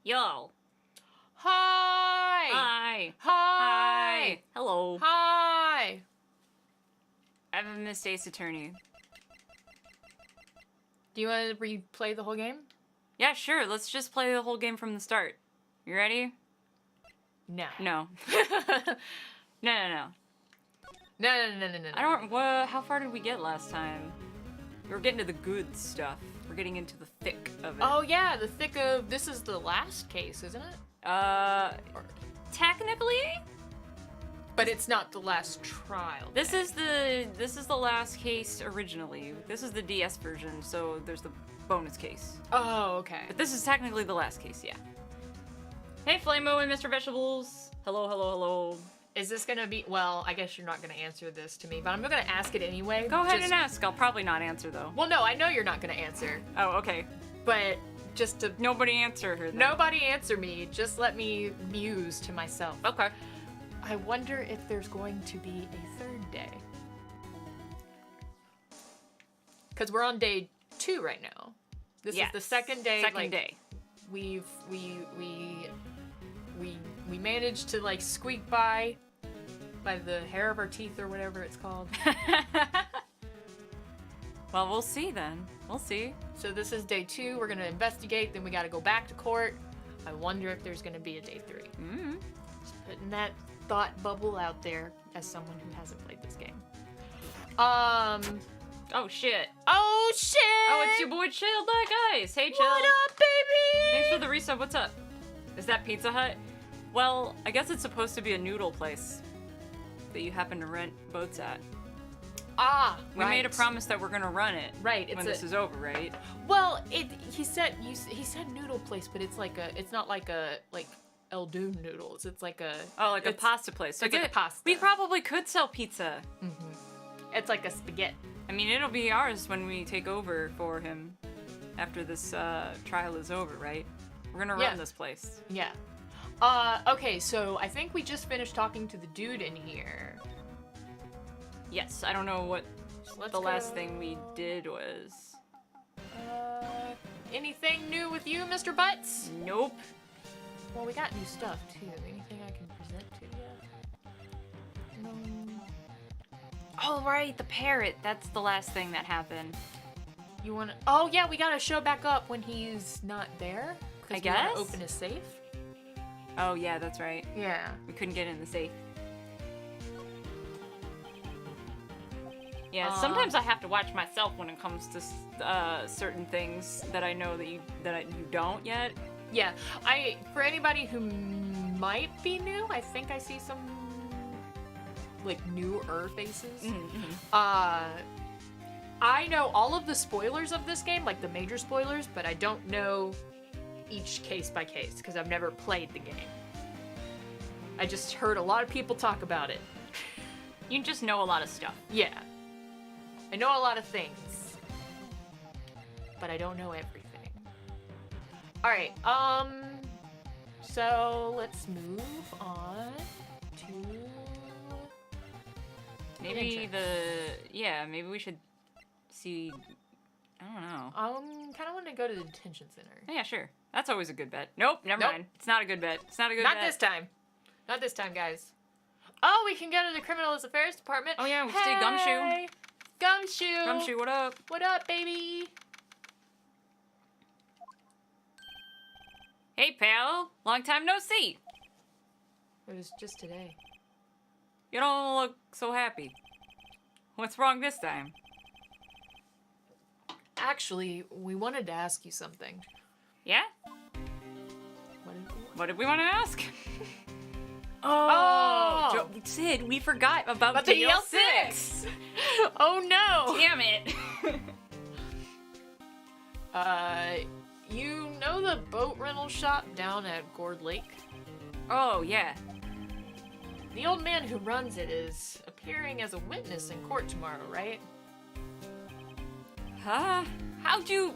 Yo. Hi! Hi. Hi! Hello. Hi! I haven't missed Ace Attorney. Do you want to replay the whole game? Yeah, sure. Let's just play the whole game from the start. You ready? No. No. No. No. I don't... how far did we get last time? We were getting to the good stuff. We're getting into the thick of it. Oh, yeah, the thick of... This is the last case, isn't it? Technically? But it's not the last trial. This is the last case originally. This is the DS version, so there's the bonus case. Oh, okay. But this is technically the last case, yeah. Hey, Flameo and Mr. Vegetables. Hello. Is this gonna be... Well, I guess you're not gonna answer this to me, but I'm gonna ask it anyway. Go ahead and ask. I'll probably not answer, though. Well, no, I know you're not gonna answer. Oh, okay. But just to... Nobody answer her, then. Nobody answer me. Just let me muse to myself. Okay. I wonder if there's going to be a third day. Because we're on day 2 right now. This is the second day. Second day. We managed to like squeak by the hair of our teeth or whatever it's called. Well, we'll see then. We'll see. So this is day 2. We're gonna investigate. Then we gotta go back to court. I wonder if there's gonna be a day 3. Mm-hmm. Just putting that thought bubble out there as someone who hasn't played this game. Oh shit. Oh shit! Oh, it's your boy Chill Like Ice. Hey, Chill. What up, baby? Thanks for the resub. What's up? Is that Pizza Hut? Well, I guess it's supposed to be a noodle place that you happen to rent boats at. Ah, We made a promise that we're gonna run it. Right, when this is over, right? Well, he said noodle place, but it's not like El Doom noodles. It's like a a pasta place. So it's like a pasta. We probably could sell pizza. Mm-hmm. It's like a spaghetti. I mean, it'll be ours when we take over for him after this trial is over, right? We're gonna run this place. Yeah. Okay, so I think we just finished talking to the dude in here. Yes, I don't know what the last thing we did was. Anything new with you, Mr. Butts? Nope. Well, we got new stuff, too. Anything I can present to you? Oh, right, the parrot. That's the last thing that happened. You wanna... Oh, yeah, we gotta show back up when he's not there. I guess? We gotta open his safe. Oh, yeah, that's right. Yeah. We couldn't get in the safe. Yeah, sometimes I have to watch myself when it comes to certain things that I know that you don't yet. Yeah, for anybody who might be new, I think I see some like newer faces. Mm-hmm. I know all of the spoilers of this game, like the major spoilers, but I don't know each case by case because I've never played the game. I just heard a lot of people talk about it. You just know a lot of stuff. Yeah. I know a lot of things, but I don't know everything. All right, so let's move on to maybe maybe we should see. I don't know. Kind of want to go to the detention center. Yeah, sure. That's always a good bet. Nope, never mind. It's not a good bet. It's not a good bet. Not this time. Not this time, guys. Oh, we can go to the Criminal Affairs Department. Oh yeah, we can see Gumshoe. Gumshoe! Gumshoe, what up? What up, baby? Hey, pal. Long time no see. It was just today. You don't look so happy. What's wrong this time? Actually, we wanted to ask you something. Yeah? What did we want to ask? Cid, we forgot about the DL6. Oh no! Damn it. You know the boat rental shop down at Gourd Lake? Oh, yeah. The old man who runs it is appearing as a witness in court tomorrow, right? Huh? How'd you...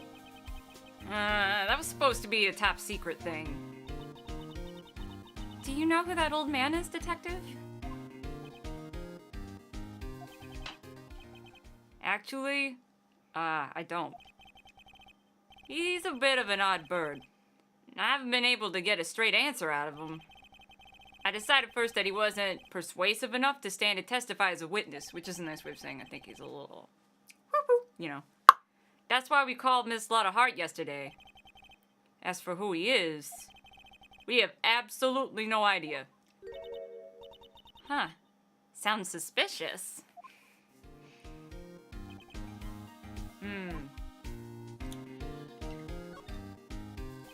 that was supposed to be a top secret thing. Do you know who that old man is, detective? Actually, I don't. He's a bit of an odd bird. I haven't been able to get a straight answer out of him. I decided first that he wasn't persuasive enough to stand and testify as a witness, which is a nice way of saying I think he's a little... you know. That's why we called Miss Lotta Hart yesterday. As for who he is, we have absolutely no idea. Huh. Sounds suspicious.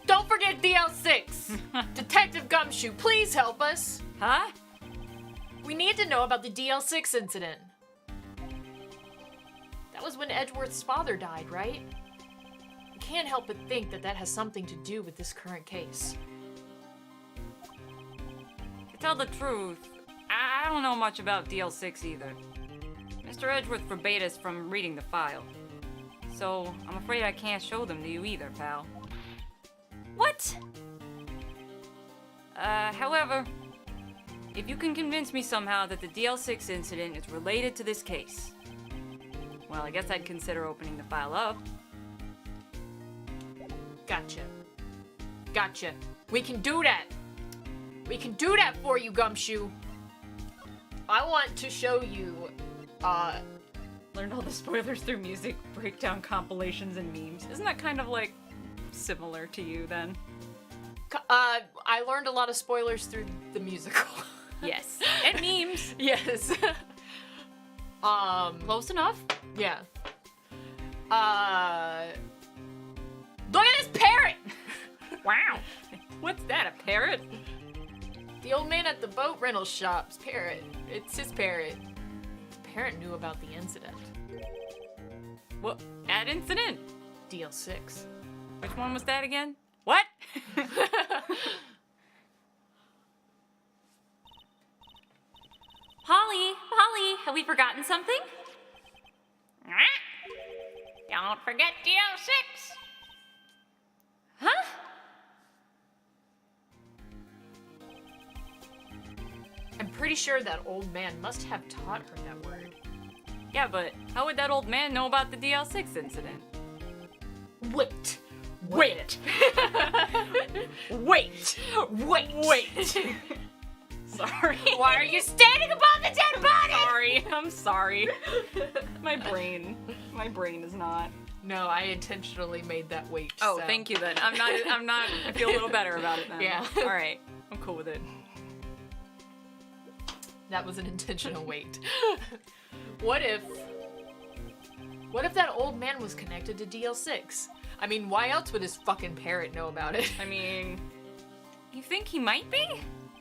Don't forget DL6! Detective Gumshoe, please help us! Huh? We need to know about the DL6 incident. That was when Edgeworth's father died, right? I can't help but think that that has something to do with this current case. To tell the truth, I don't know much about DL6 either. Mr. Edgeworth forbade us from reading the file. So, I'm afraid I can't show them to you either, pal. What? However, if you can convince me somehow that the DL6 incident is related to this case, well, I guess I'd consider opening the file up. Gotcha. Gotcha. We can do that. We can do that for you, Gumshoe. I want to show you, Learned all the spoilers through music, breakdown compilations, and memes. Isn't that kind of like similar to you then? I learned a lot of spoilers through the musical. Yes. And memes. Yes. Close enough. Yeah. Look at this parrot! Wow. What's that, a parrot? The old man at the boat rental shop's parrot. It's his parrot. The parrot knew about the incident. What? That incident? DL6. Which one was that again? What? Polly, have we forgotten something? Don't forget DL6. Huh? I'm pretty sure that old man must have taught her that word. Yeah, but how would that old man know about the DL6 incident? Wait. Wait. Wait. Wait. Sorry. Why are you standing above the dead body? Sorry. I'm sorry. My brain is not. No, I intentionally made that wait. Oh, so. thank you then. I feel a little better about it then. Yeah. All right. I'm cool with it. That was an intentional wait. What if that old man was connected to DL6? I mean, why else would his fucking parrot know about it? I mean, you think he might be?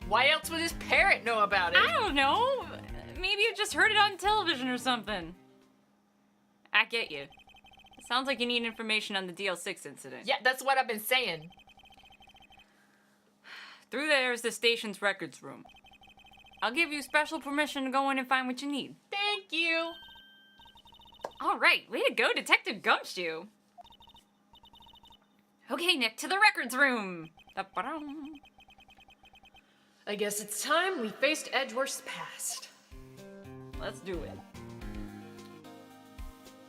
Why else would his parrot know about it? I don't know. Maybe you just heard it on television or something. I get you. It sounds like you need information on the DL6 incident. Yeah, that's what I've been saying. Through there is the station's records room. I'll give you special permission to go in and find what you need. Thank you. All right, way to go, Detective Gumshoe. Okay, Nick, to the records room. Da-ba-dum. I guess it's time we faced Edgeworth's past. Let's do it.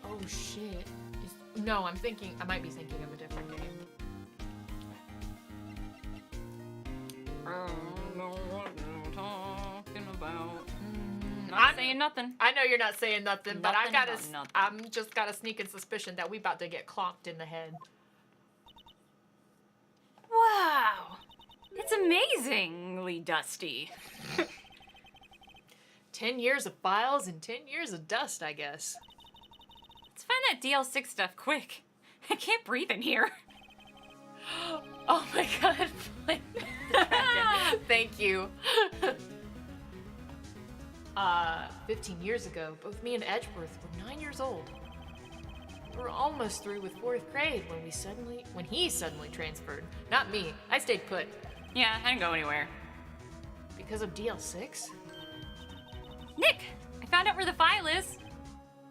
Oh shit. No, I might be thinking of a different game. I don't know what you're talking about. Not saying nothing. I know you're not saying nothing, but Nothing about nothing. I'm just got a sneaking suspicion that we about to get clonked in the head. Wow. It's amazingly dusty. 10 years of files and 10 years of dust, I guess. Let's find that DL6 stuff quick. I can't breathe in here. Oh my god. Thank you. 15 years ago, both me and Edgeworth were 9 years old. We were almost through with 4th grade when he suddenly transferred. Not me. I stayed put. Yeah, I didn't go anywhere. Because of DL6? Nick, I found out where the file is.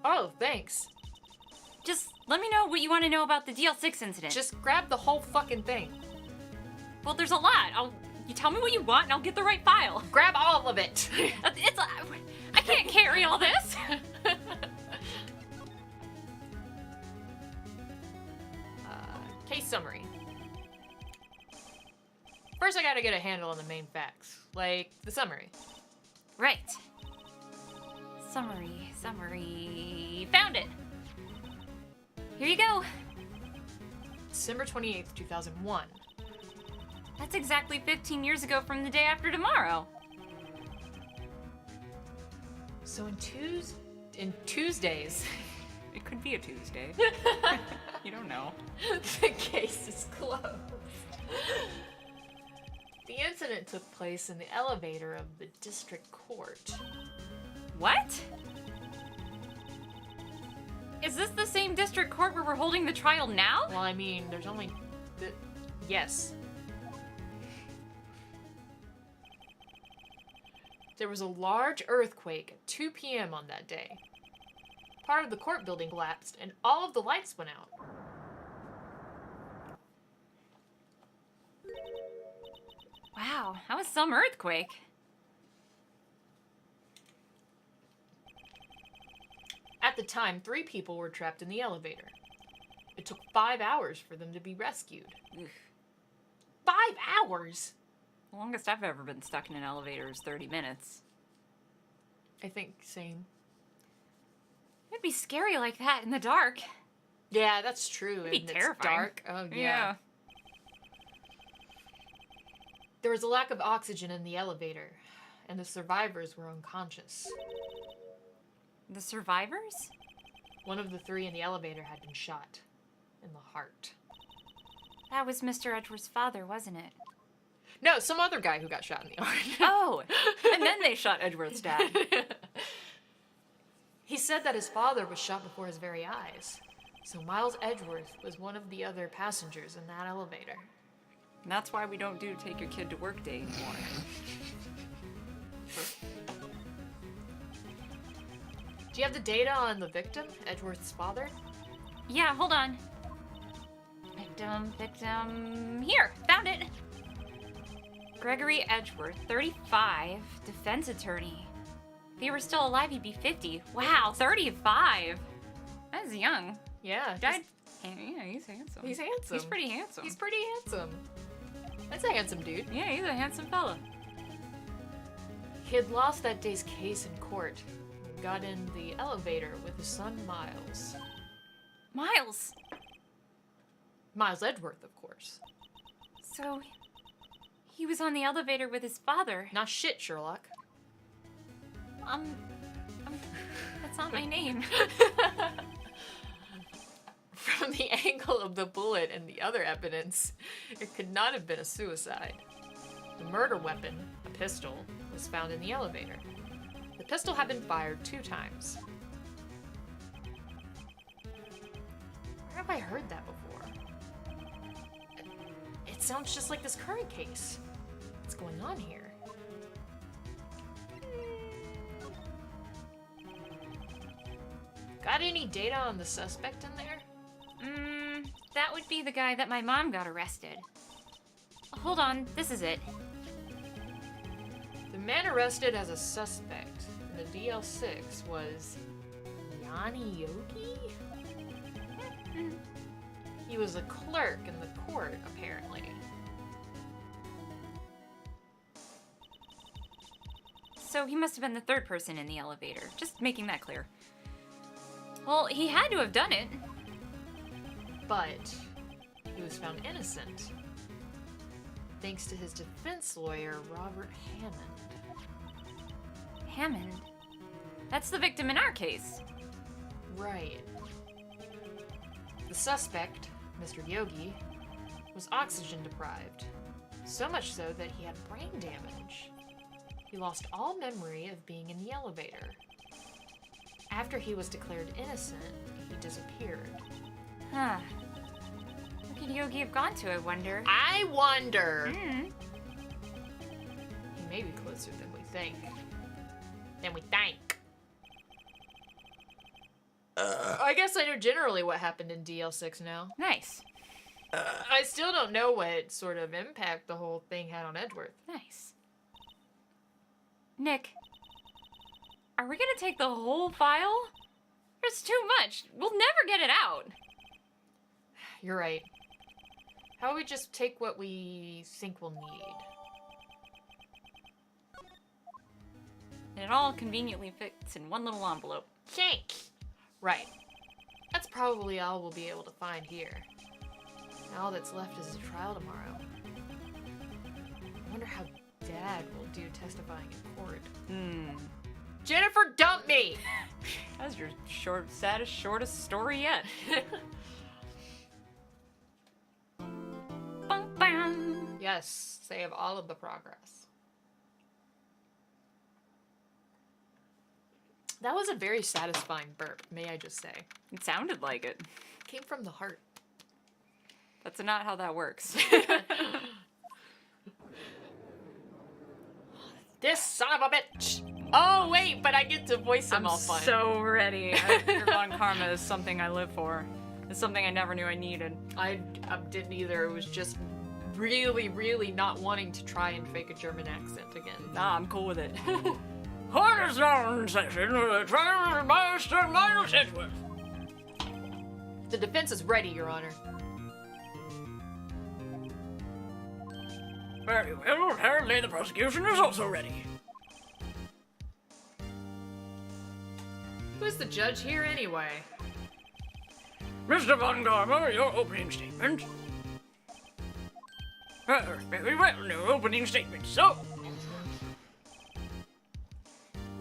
Oh, thanks. Just let me know what you want to know about the DL6 incident. Just grab the whole fucking thing. Well, there's a lot. You tell me what you want and I'll get the right file. Grab all of it. I can't carry all this. Case summary. First, I gotta get a handle on the main facts, like the summary. Right. Summary. Found it. Here you go. December 28th, 2001. That's exactly 15 years ago from the day after tomorrow. So in Tuesdays, It could be a Tuesday. You don't know. the case is closed. The incident took place in the elevator of the district court. What? Is this the same district court where we're holding the trial now? Well, I mean, there's only... Yes. There was a large earthquake at 2 p.m. on that day. Part of the court building collapsed, and all of the lights went out. Wow, that was some earthquake. At the time, 3 people were trapped in the elevator. It took 5 hours for them to be rescued. Ugh. 5 hours? The longest I've ever been stuck in an elevator is 30 minutes. I think same. It'd be scary like that in the dark. Yeah, that's true. It'd be and terrifying. It's dark. Oh, yeah. There was a lack of oxygen in the elevator, and the survivors were unconscious. The survivors? One of the 3 in the elevator had been shot in the heart. That was Mr. Edgeworth's father, wasn't it? No, some other guy who got shot in the heart. Oh, and then they shot Edgeworth's dad. He said that his father was shot before his very eyes. So Miles Edgeworth was one of the other passengers in that elevator. And that's why we don't do take your kid to work day anymore. Do you have the data on the victim, Edgeworth's father? Yeah, hold on. Victim. Here, found it. Gregory Edgeworth, 35, defense attorney. If he were still alive, he'd be 50. Wow, 35. That's young. Yeah. Died. Yeah, he's handsome. He's handsome. He's pretty handsome. He's pretty handsome. That's a handsome dude. Yeah, he's a handsome fella. He had lost that day's case in court and got in the elevator with his son Miles. Miles. Miles Edgeworth, of course. So, he was on the elevator with his father. Not shit, Sherlock. That's not my name. From the angle of the bullet and the other evidence, it could not have been a suicide. The murder weapon, a pistol, was found in the elevator. The pistol had been fired 2 times. Where have I heard that before? It sounds just like this current case. What's going on here? Got any data on the suspect in there? That would be the guy that my mom got arrested. Hold on, this is it. The man arrested as a suspect in the DL6 was Yanni Yogi? He was a clerk in the court, apparently. So he must have been the 3rd person in the elevator. Just making that clear. Well, he had to have done it. But he was found innocent, thanks to his defense lawyer, Robert Hammond. Hammond? That's the victim in our case. Right. The suspect, Mr. Yogi, was oxygen deprived, so much so that he had brain damage. He lost all memory of being in the elevator. After he was declared innocent, he disappeared. Huh. Where could Yogi have gone to, I wonder? I wonder! Hmm. He may be closer than we think. I guess I know generally what happened in DL6 now. Nice. I still don't know what sort of impact the whole thing had on Edgeworth. Nice. Nick, are we gonna take the whole file? There's too much. We'll never get it out. You're right. How about we just take what we think we'll need? And it all conveniently fits in one little envelope. Thanks. Right. That's probably all we'll be able to find here. Now all that's left is the trial tomorrow. I wonder how Dad will do testifying in court. Jennifer, dump me! That's your saddest, shortest story yet. Bum, bam. Yes, save all of the progress. That was a very satisfying burp, may I just say. It sounded like it. Came from the heart. That's not how that works. This son of a bitch! Oh, wait, but I get to voice him I'm all fun. so ready. Nirvana Karma is something I live for. It's something I never knew I needed. I didn't either. It was just really, really not wanting to try and fake a German accent again. Nah, I'm cool with it. What is on session with the trial of Master Miles Edgeworth? The defense is ready, Your Honor. Very well, apparently the prosecution is also ready. Who's the judge here anyway? Mr. Von Garmer, your opening statement. Very well, no opening statement, so.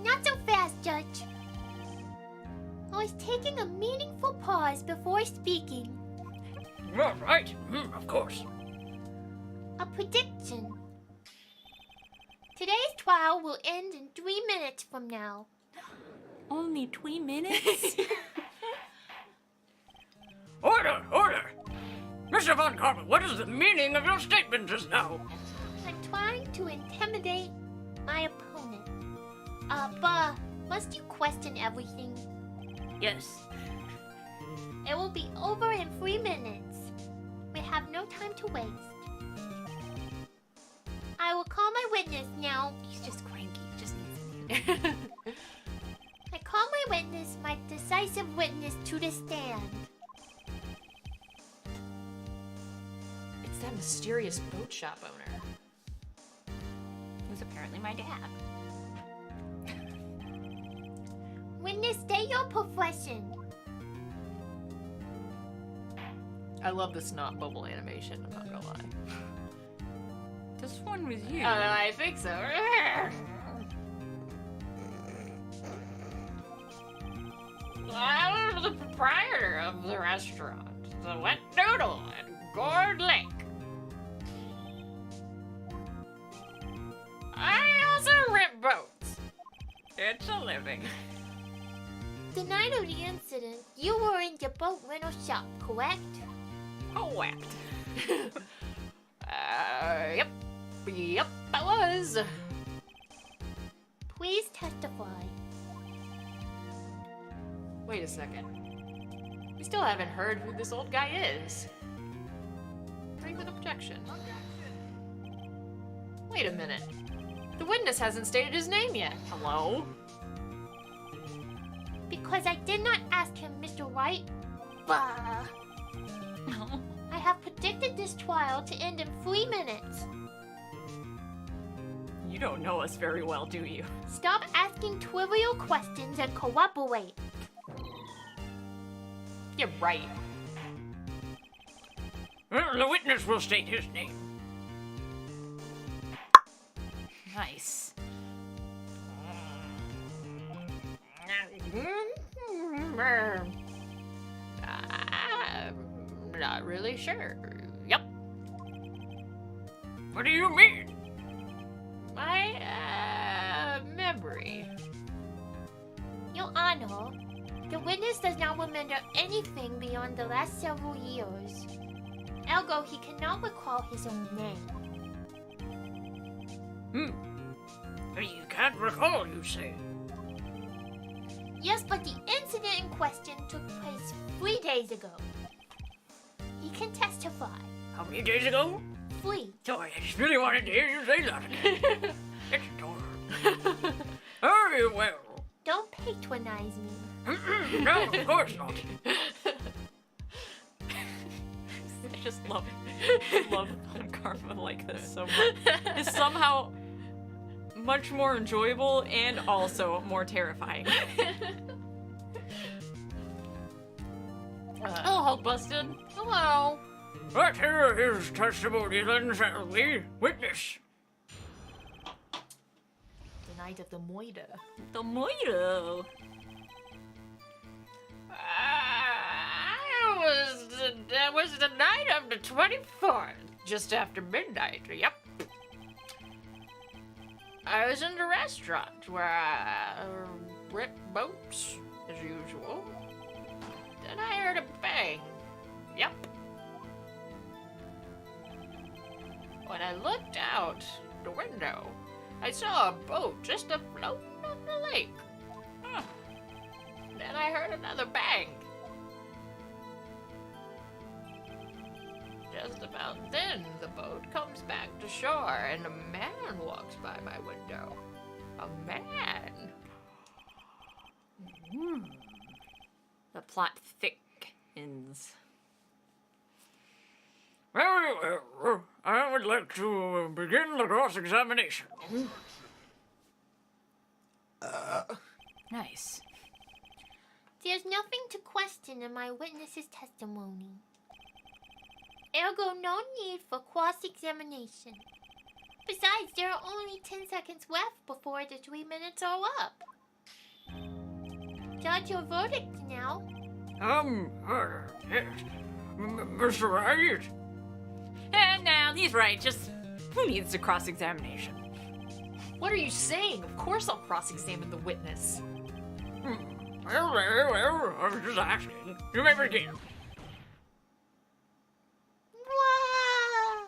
Not so fast, Judge. I was taking a meaningful pause before speaking. All right, of course. A prediction. Today's trial will end in 3 minutes from now. Only 3 minutes? Order, order! Mr. Von Garmer, what is the meaning of your statement just now? I'm trying to intimidate my opponent. But must you question everything? Yes. It will be over in 3 minutes. We have no time to waste. I will call my witness now. He's just cranky. Just needs I call my witness, my decisive witness, to the stand. It's that mysterious boat shop owner. Who's apparently my dad. Witness, state your profession. I love this not bubble animation, I'm not gonna lie. This one was you. I think so. I'm the proprietor of the restaurant, the Wet Noodle at Gourd Lake. I also rent boats. It's a living. The night of the incident, you were in the boat rental shop, correct? Correct. Yep. Yep, I was. Please testify. Wait a second. We still haven't heard who this old guy is. Bring an objection. Wait a minute. The witness hasn't stated his name yet. Hello? Because I did not ask him, Mr. White. Bah. I have predicted this trial to end in 3 minutes. You don't know us very well, do you? Stop asking trivial questions and cooperate. You're right. Well, the witness will state his name. Nice. I'm not really sure. Yep. What do you mean? My memory. Your Honor, the witness does not remember anything beyond the last several years. Ergo, he cannot recall his own name. You can't recall, you say? Yes, but the incident in question took place 3 days ago. He can testify. How many days ago? 3. Sorry, I just really wanted to hear you say that again. It's adorable. Very well. Don't patronize me. No, of course not. just love Von Karma like this so much. It's somehow much more enjoyable and also more terrifying. Oh, Hulk busted. Hello. Let's hear his testimony then, shall we? Witness. The night of the Moida. The Moiro. That was the night of the 24th, just after midnight. Yep. I was in the restaurant where I ripped boats, as usual. Then I heard a bang. Yep. When I looked out the window, I saw a boat just afloat on the lake. Then I heard another bang. Just about then, the boat comes back to shore and a man walks by my window. A man. The plot thickens. Very well. I would like to begin the cross-examination. Nice. There's nothing to question in my witness's testimony. Ergo, no need for cross-examination. Besides, there are only 10 seconds left before the 3 minutes are up. Judge your verdict now. Yes. Mr. Wright? And now he's right. Just who needs the cross-examination? What are you saying? Of course I'll cross-examine the witness. Well, I was just asking. You may begin. Wow.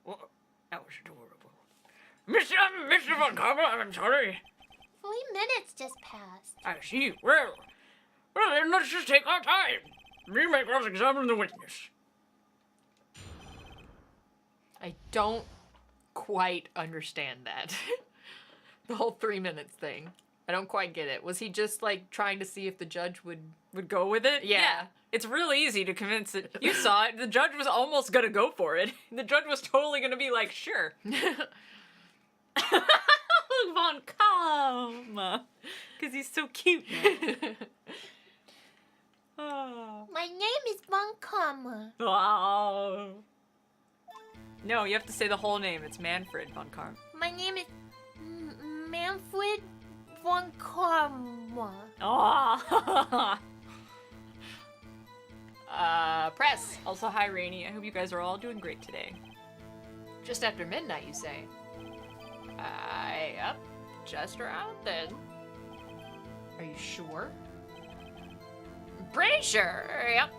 Well, that was adorable. Mr. Von Karma, I'm sorry. 3 minutes just passed. I see. Well, then let's just take our time. We may cross-examine the witness. I don't quite understand that. The whole 3 minutes thing. I don't quite get it. Was he just like trying to see if the judge would Go with it? Yeah. It's really easy to convince it. You saw it. The judge was almost gonna go for it. The judge was totally gonna be like, sure. Von Karma. Because he's so cute. Oh. My name is Von Karma. Oh. No, you have to say the whole name. It's Manfred Von Karma. My name is Manfred Von Karma. Oh. Press. Also, hi, Rainy. I hope you guys are all doing great today. Just after midnight, you say? Yep. Just around then. Are you sure? Pretty sure, yep.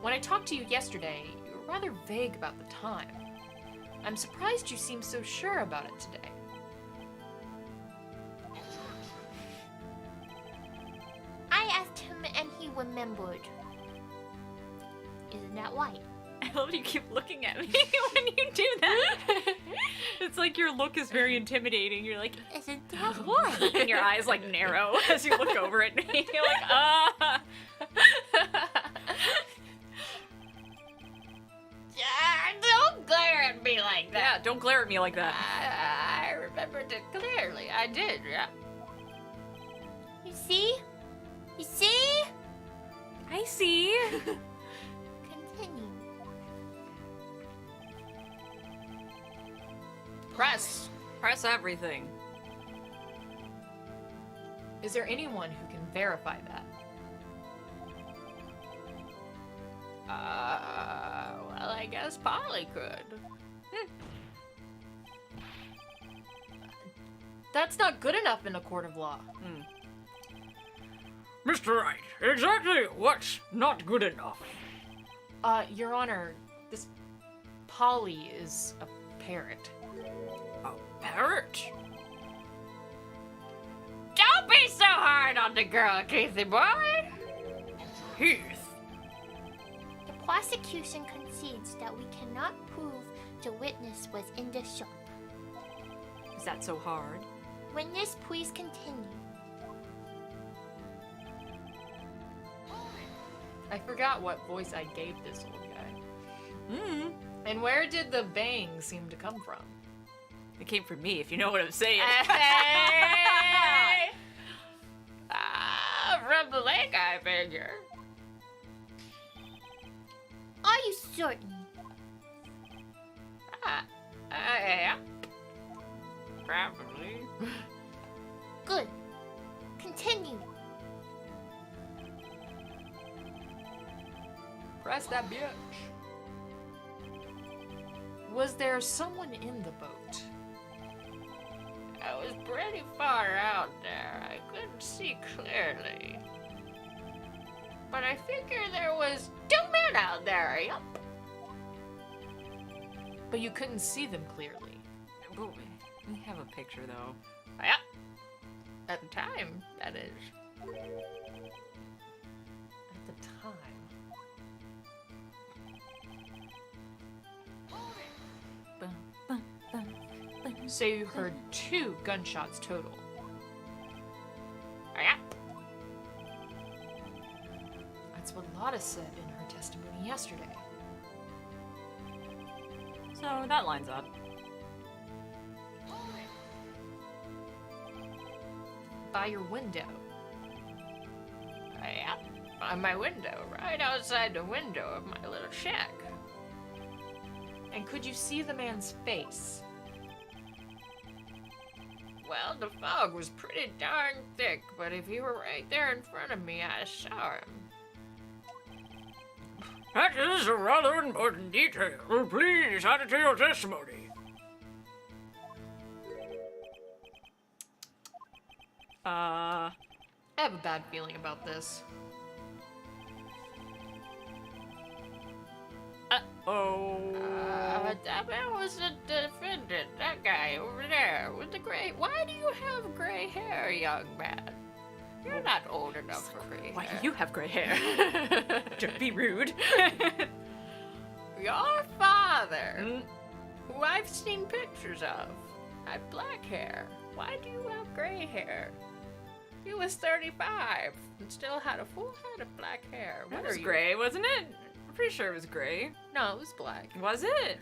When I talked to you yesterday, you were rather vague about the time. I'm surprised you seem so sure about it today. I asked him and he remembered. Isn't that right? I love you keep looking at me when you do that. It's like your look is very intimidating. You're like, Isn't that right? and your eyes like narrow as you look over at me. You're like, ah. Don't glare at me like Yeah, that. don't glare at me like that. I remembered it clearly. I did, yeah. You see? You see? I see. Continue. Press. Press everything. Is there anyone who can verify that? Well, I guess Polly could. That's not good enough in a court of law. Mr. Wright, exactly what's not good enough? Your Honor, this Polly is a parrot. A parrot? Don't be so hard on the girl, Casey boy! Heath. The prosecution concedes that we cannot prove the witness was in the shop. Is that so hard? Witness, please continue. I forgot what voice I gave this old guy. Mm. And where did the bang seem to come from? It came from me, if you know what I'm saying. From the lake, I figure. Are you certain? Yeah. Probably. Good. Continue. Press that bitch. Was there someone in the boat? I was pretty far out there. I couldn't see clearly. But I figure there was 2 men out there, yup. But you couldn't see them clearly. But we have a picture, though. Yup. At the time, that is. At the time. Bum, bum, bum, bum. So you heard 2 gunshots total. Yup. That's what Lotta said in her testimony yesterday. So that lines up. By your window. Yup. On my window, right outside the window of my little shack. And could you see the man's face? Well, the fog was pretty darn thick, but if you were right there in front of me, I saw him. That is a rather important detail. Please add it to your testimony. I have a bad feeling about this. Oh. That man was the defendant. That guy over there with the gray. Why do you have gray hair, young man? You're not old enough for gray Why hair. do you have gray hair? Don't be rude. Your father, who I've seen pictures of, had black hair. Why do you have gray hair? He was 35 and still had a full head of black hair. That What was are you? gray, wasn't it? I'm pretty sure it was gray. No, it was black. Was it?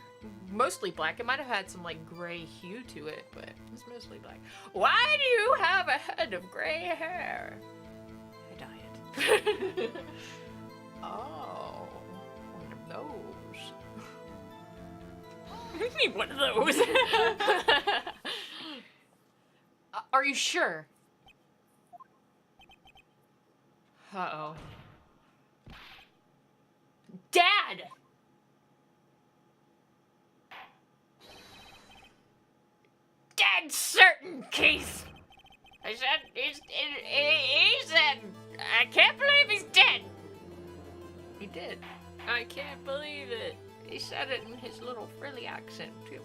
Mostly black. It might have had some like gray hue to it, but it was mostly black. Why do you have a head of gray hair? I died. Oh, one of those. What do you mean one of those? Are you sure? Uh-oh. Dad! Dead certain, Keith. I said he said I can't believe he's dead. He did. I can't believe it. He said it in his little frilly accent too.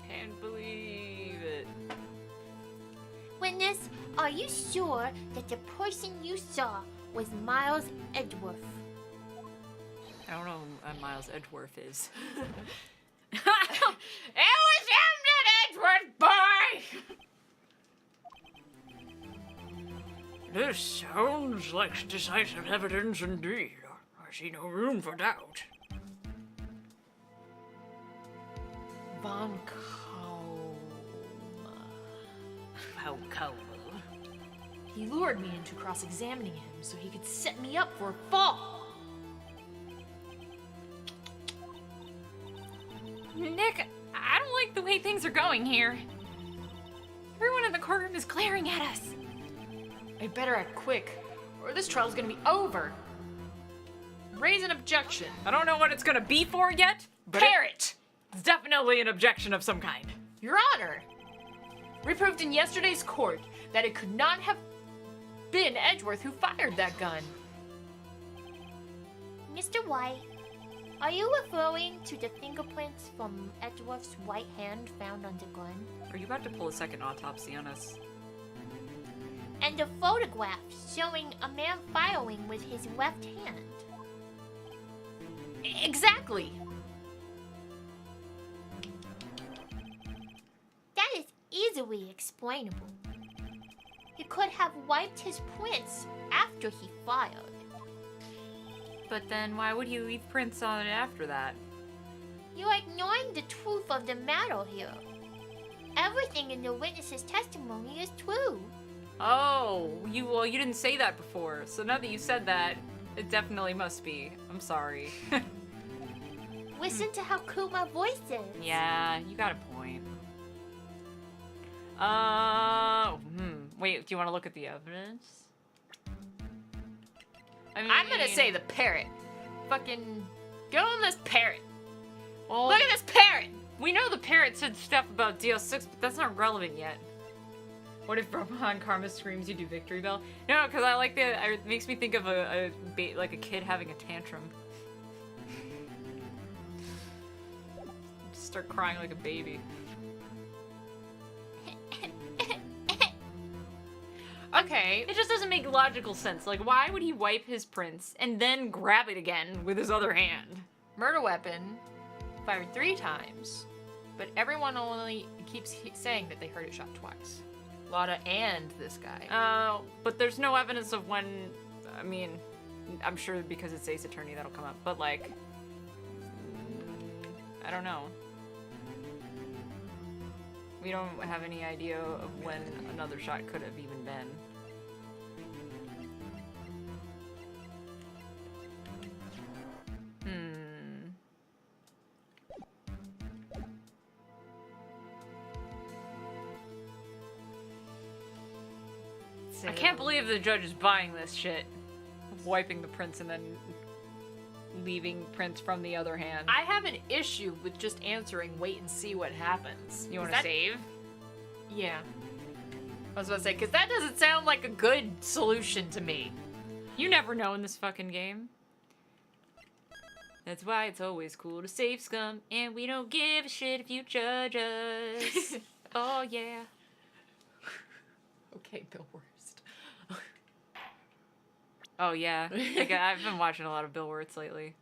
Can't believe it. Witness, are you sure that the person you saw was Miles Edgeworth? I don't know who Miles Edgeworth is. It was him that Edgeworth boy! This sounds like decisive evidence indeed. I see no room for doubt. Von Kauma. How cool. He lured me into cross-examining him so he could set me up for a fall. Nick, I don't like the way things are going here. Everyone in the courtroom is glaring at us. I better act quick, or this trial's gonna be over. Raise an objection. I don't know what it's gonna be for yet, but Carrot! it's definitely an objection of some kind. Your Honor! We proved in yesterday's court that it could not have been Edgeworth who fired that gun. Mr. White, are you referring to the fingerprints from Edgeworth's right hand found on the gun? Are you about to pull a second autopsy on us? And the photographs showing a man firing with his left hand? Exactly! That is easily explainable. he could have wiped his prints after he fired. But then why would he leave prints on it after that? You're ignoring the truth of the matter here. Everything in the witness's testimony is true. Oh, you didn't say that before. So now that you said that, it definitely must be. I'm sorry. Listen to how cool my voice is. Yeah, you got a point. Wait, do you want to look at the evidence? I'm gonna say the parrot. Fucking go on this parrot. Well, Look at this parrot. we know the parrot said stuff about DL6, but that's not relevant yet. What if Rohan Karma screams you do victory bell? No, because I like it makes me think of like a kid having a tantrum. Just start crying like a baby. Okay. It just doesn't make logical sense. Like, why would he wipe his prints and then grab it again with his other hand? Murder weapon fired 3 times, but everyone only keeps saying that they heard it shot twice. Lotta and this guy. But there's no evidence of when. I mean, I'm sure because it's Ace Attorney that'll come up, but like, I don't know. We don't have any idea of when another shot could have even been. I can't believe the judge is buying this shit. Wiping the prints and then leaving prints from the other hand. I have an issue with just answering wait and see what happens. You want to save? Yeah. I was about to say, because that doesn't sound like a good solution to me. You never know in this fucking game. That's why it's always cool to save scum, and we don't give a shit if you judge us. Oh, yeah. Okay, Bill Worst. Oh, yeah. Like, I've been watching a lot of Bill Wirtz lately.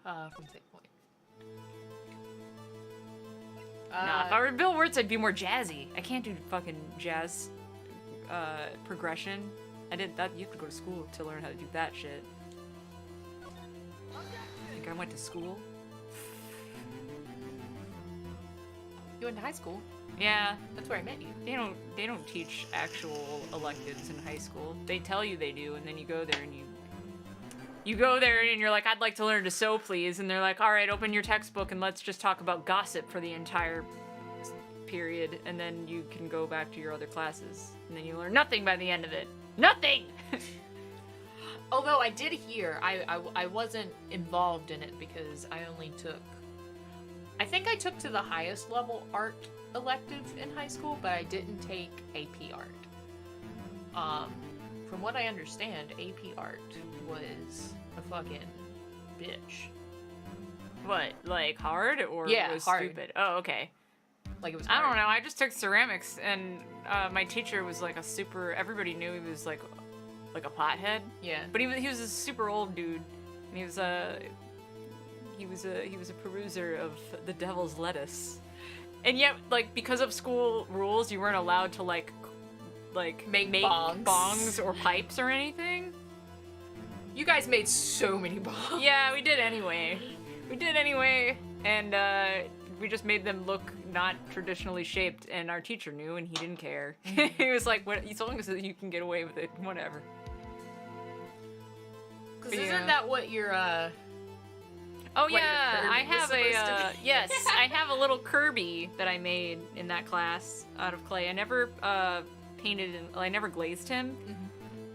From Save Point. Nah, if I were Bill Wirtz, I'd be more jazzy. I can't do fucking jazz progression. I did that. You have to go to school to learn how to do that shit. I think I went to school. You went to high school. Yeah, That's where I met you. they don't teach actual electives in high school. They tell you they do, and then you go there and you go there and you're like, I'd like to learn to sew, please. And they're like, all right, open your textbook and let's just talk about gossip for the entire period, and then you can go back to your other classes. And then you learn nothing by the end of it. Nothing! Although I did hear, I wasn't involved in it because I only took... I think I took to the highest level art elective in high school, but I didn't take AP art. From what I understand, AP art was a fucking bitch. What, like hard or Yeah, it was hard. stupid? Oh, okay. Like, it was I don't hard. know. I just took ceramics, and my teacher was like a super. Everybody knew he was like a pothead. Yeah. But he was a super old dude, and he was a peruser of the devil's lettuce. And yet, like, because of school rules, you weren't allowed to like Make bongs or pipes or anything. You guys made so many bombs. Yeah, we did anyway. And we just made them look not traditionally shaped, and our teacher knew, and he didn't care. He was like, "What? As long as you can get away with it, whatever." Because Yeah. isn't that what your Oh What, your yeah, Kirby I was have supposed to be? yes, I have a little Kirby that I made in that class out of clay. I never painted and I never glazed him.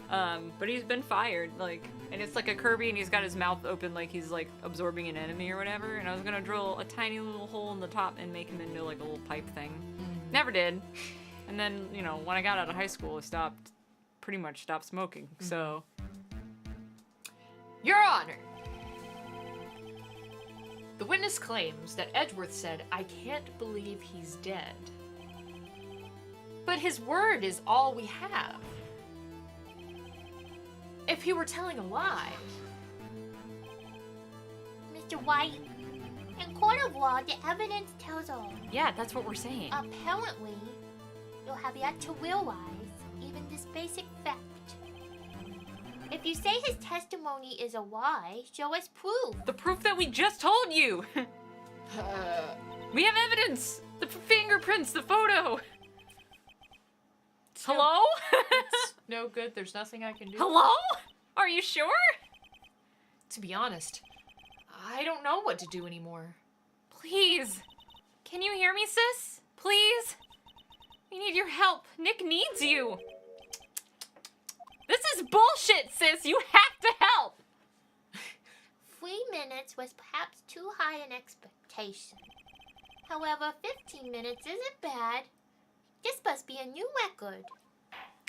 But he's been fired, like, and it's like a Kirby, and he's got his mouth open like he's like absorbing an enemy or whatever. And I was gonna drill a tiny little hole in the top and make him into like a little pipe thing. Never did. And then, you know, when I got out of high school, I pretty much stopped smoking. So, Your Honor. The witness claims that Edgeworth said, "I can't believe he's dead." But his word is all we have. If he were telling a lie, Mr. White, in court of law, the evidence tells all. yeah, that's what we're saying. Apparently, you have yet to realize basic fact. If you say his testimony is a lie, show us proof. The proof that we just told you! We have evidence! The fingerprints, the photo! Hello? It's no good. There's nothing I can do. Hello? Are you sure? To be honest, I don't know what to do anymore. Please. Can you hear me, sis? Please? We need your help. Nick needs you. This is bullshit, sis. You have to help. 3 minutes was perhaps too high an expectation. However, 15 minutes isn't bad. This must be a new record.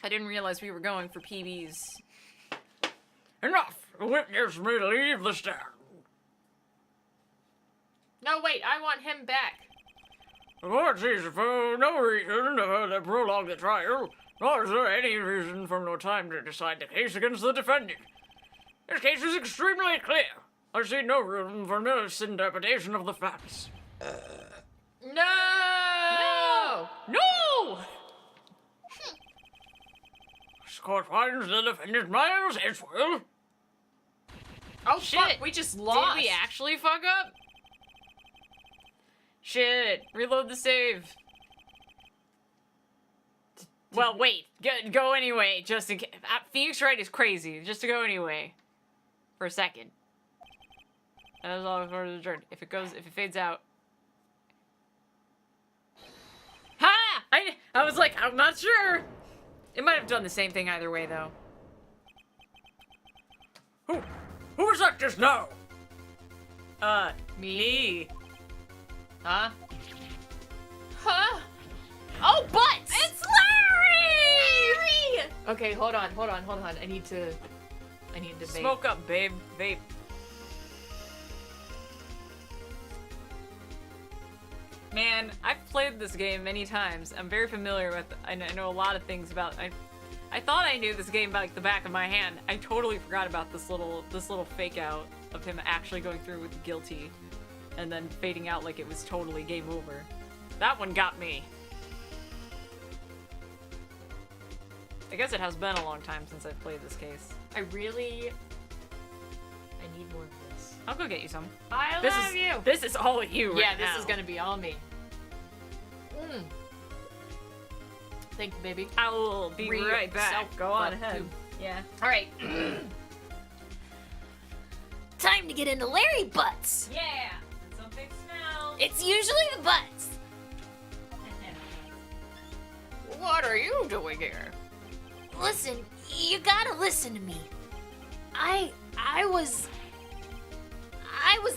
I didn't realize we were going for PBs. Enough! The witness may leave the stand. No, wait, I want him back. The court sees for no reason to prolong the trial, nor is there any reason for no time to decide the case against the defendant. This case is extremely clear. I see no room for misinterpretation of the facts. No! No! This court finds the defendant Miles Edgeworth. Oh, Shit. fuck, we just lost. Did we actually fuck up? Shit. Reload the save. Well, wait. Go anyway, just in case. Phoenix Wright is crazy. Just to go anyway. For a second. That is all for the turn. If it fades out. Ha! I was like, I'm not sure. It might have done the same thing either way, though. Who was that just now? Me. Huh? Huh? Oh, butts! It's Larry! Okay, hold on. I need to vape. Smoke up, babe. Vape. Man, I've played this game many times. I'm very familiar with. I know a lot of things about. I thought I knew this game like the back of my hand. I totally forgot about this little fake out of him actually going through with guilty, and then fading out like it was totally game over. That one got me. I guess it has been a long time since I've played this case. I need more of this. I'll go get you some. I This love is you! This is all you. Yeah, right this now. is gonna be all me. Thank you, baby. I will be right back. Self- Go on fuck ahead. you. Yeah. Alright. Time to get into Larry butts. Yeah. Something smells. It's usually the butts. What are you doing here? Listen, you gotta listen to me. I was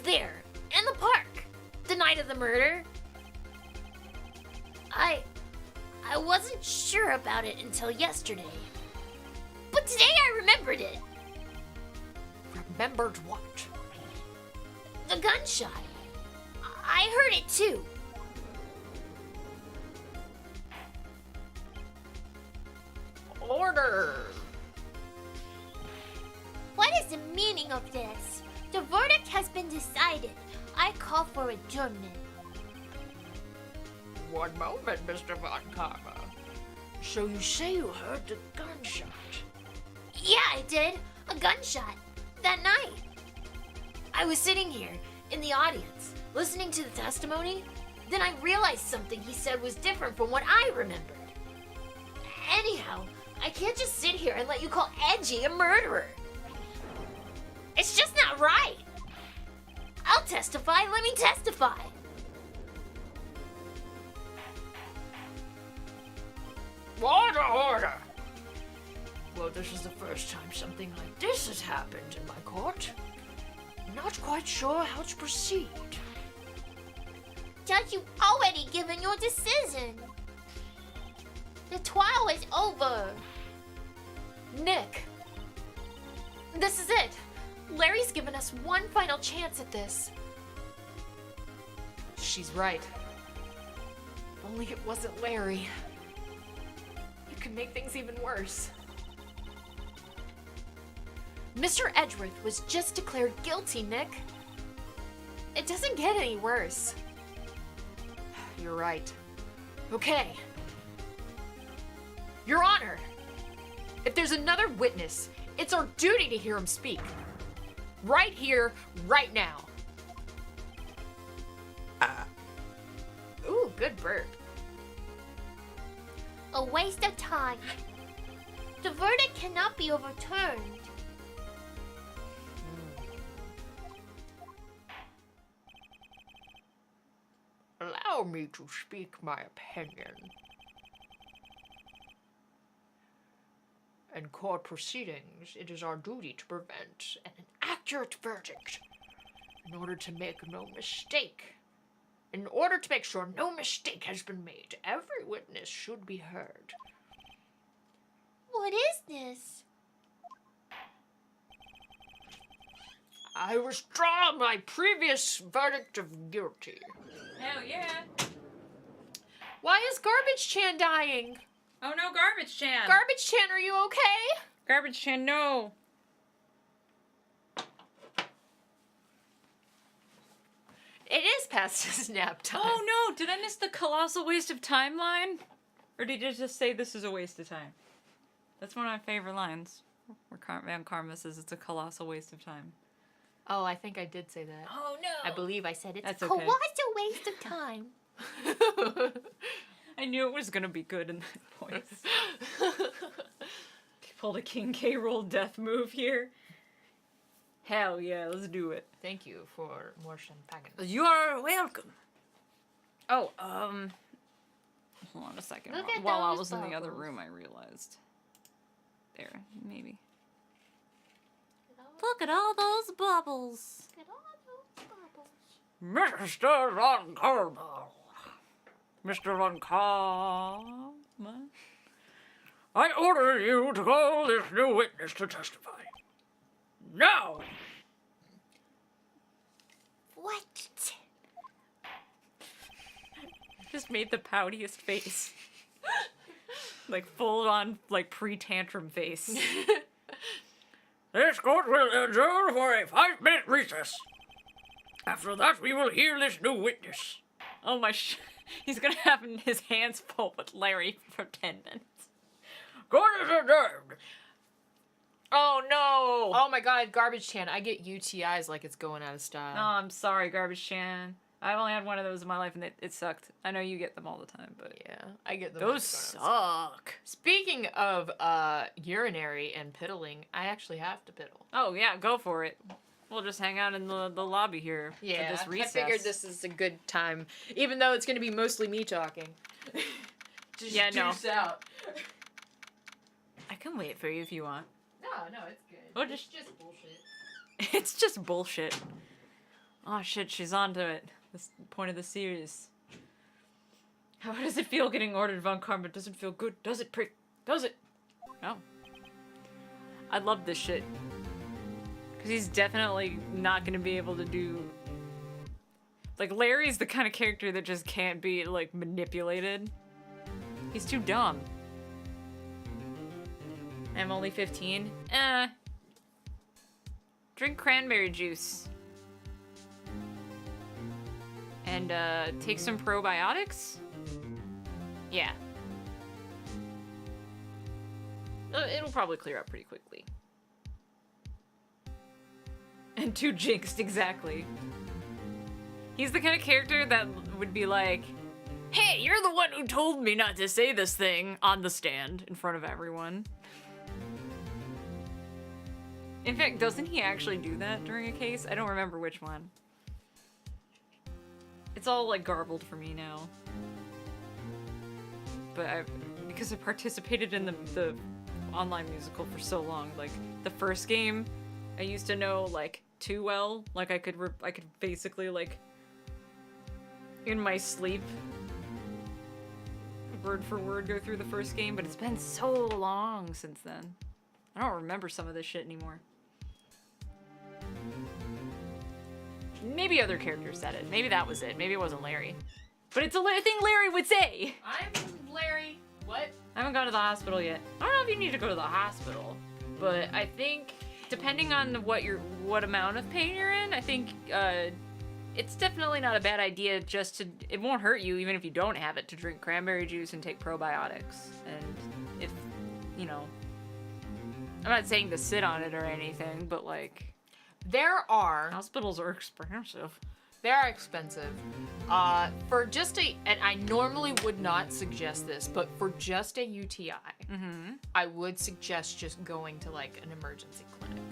there in the park the night of the murder. I wasn't sure about it until yesterday. But today I remembered it. Remembered what? The gunshot. I heard it too. Order! What is the meaning of this? The verdict has been decided. I call for adjournment. One moment, Mr. Von Karma. So you say you heard the gunshot? Yeah, I did. A gunshot. That night. I was sitting here in the audience, listening to the testimony. Then I realized something he said was different from what I remembered. Anyhow, I can't just sit here and let you call Edgy a murderer. It's just not right. I'll testify. Let me testify. Order! Well, this is the first time something like this has happened in my court. Not quite sure how to proceed. Judge, you've already given your decision. The trial is over. Nick! This is it! Larry's given us one final chance at this. She's right. If only it wasn't Larry. You can make things even worse. Mr. Edgeworth was just declared guilty, Nick. It doesn't get any worse. You're right. Okay. Your Honor, If there's another witness, it's our duty to hear him speak. Right here, right now. Ooh, good burp. A waste of time. The verdict cannot be overturned. Allow me to speak my opinion. In court proceedings, it is our duty to prevent an inaccurate verdict in order to make no mistake. In order to make sure no mistake has been made, every witness should be heard. What is this? I withdraw my previous verdict of guilty. Hell yeah. Why is Garbage Chan dying? Oh no, Garbage Chan. Garbage Chan, are you okay? Garbage Chan, no. It is past his nap time. Oh no, did I miss the colossal waste of time line? Or did you just say this is a waste of time? That's one of my favorite lines. Where Van Karma says it's a colossal waste of time. Oh, I think I did say that. Oh no. I believe I said it's That's A okay. colossal waste of time. I knew it was gonna be good in that voice. Pulled a King K. roll death move here. Hell yeah, let's do it. Thank you for more champagne. You are welcome. Oh, hold on a second. Look at While I those was in the other bubbles. room, I realized. There, maybe. Look at all those bubbles. Look at all those bubbles. Mr. Von Karma. Mr. Von Karma? I order you to call this new witness to testify. Now! What? Just made the poutiest face. Like full on, like pre-tantrum face. This court will adjourn for a 5-minute recess. After that, we will hear this new witness. Oh my he's gonna have his hands full with Larry for 10 minutes. Court is adjourned. Oh no! Oh my god, Garbage Chan, I get UTIs like it's going out of style. Oh, I'm sorry, Garbage Chan. I've only had one of those in my life and it sucked. I know you get them all the time, but Yeah, I get them. those suck. Speaking of urinary and piddling, I actually have to piddle. Oh yeah, go for it. We'll just hang out in the lobby here for this recess. I figured this is a good time, even though it's going to be mostly me talking. Just Yeah, no. deuce out. I can wait for you if you want. No, it's good. Oh, It's just bullshit. It's just bullshit. Oh shit, she's on to it. This point of the series. How does it feel getting ordered Von Karma? Doesn't feel good. Does it, prick? Does it? Oh. I love this shit. Because he's definitely not going to be able to do... Like, Larry's the kind of character that just can't be, like, manipulated. He's too dumb. I'm only 15. Drink cranberry juice. And, take some probiotics? Yeah. It'll probably clear up pretty quickly. And too jinxed, exactly. He's the kind of character that would be like, hey, you're the one who told me not to say this thing on the stand in front of everyone. In fact, doesn't he actually do that during a case? I don't remember which one. It's all like garbled for me now. But because I participated in the online musical for so long, like the first game, I used to know like too well. Like I could basically like in my sleep word for word go through the first game, but it's been so long since then. I don't remember some of this shit anymore. Maybe other characters said it. Maybe that was it. Maybe it wasn't Larry. But it's a thing Larry would say. I'm Larry. What? I haven't gone to the hospital yet. I don't know if you need to go to the hospital, but I think depending on what amount of pain you're in, I think it's definitely not a bad idea just to, it won't hurt you even if you don't have it, to drink cranberry juice and take probiotics. And if, you know, I'm not saying to sit on it or anything, but like, There are hospitals are expensive. expensive. For just and I normally would not suggest this, but for just a UTI, I would suggest just going to like an emergency clinic.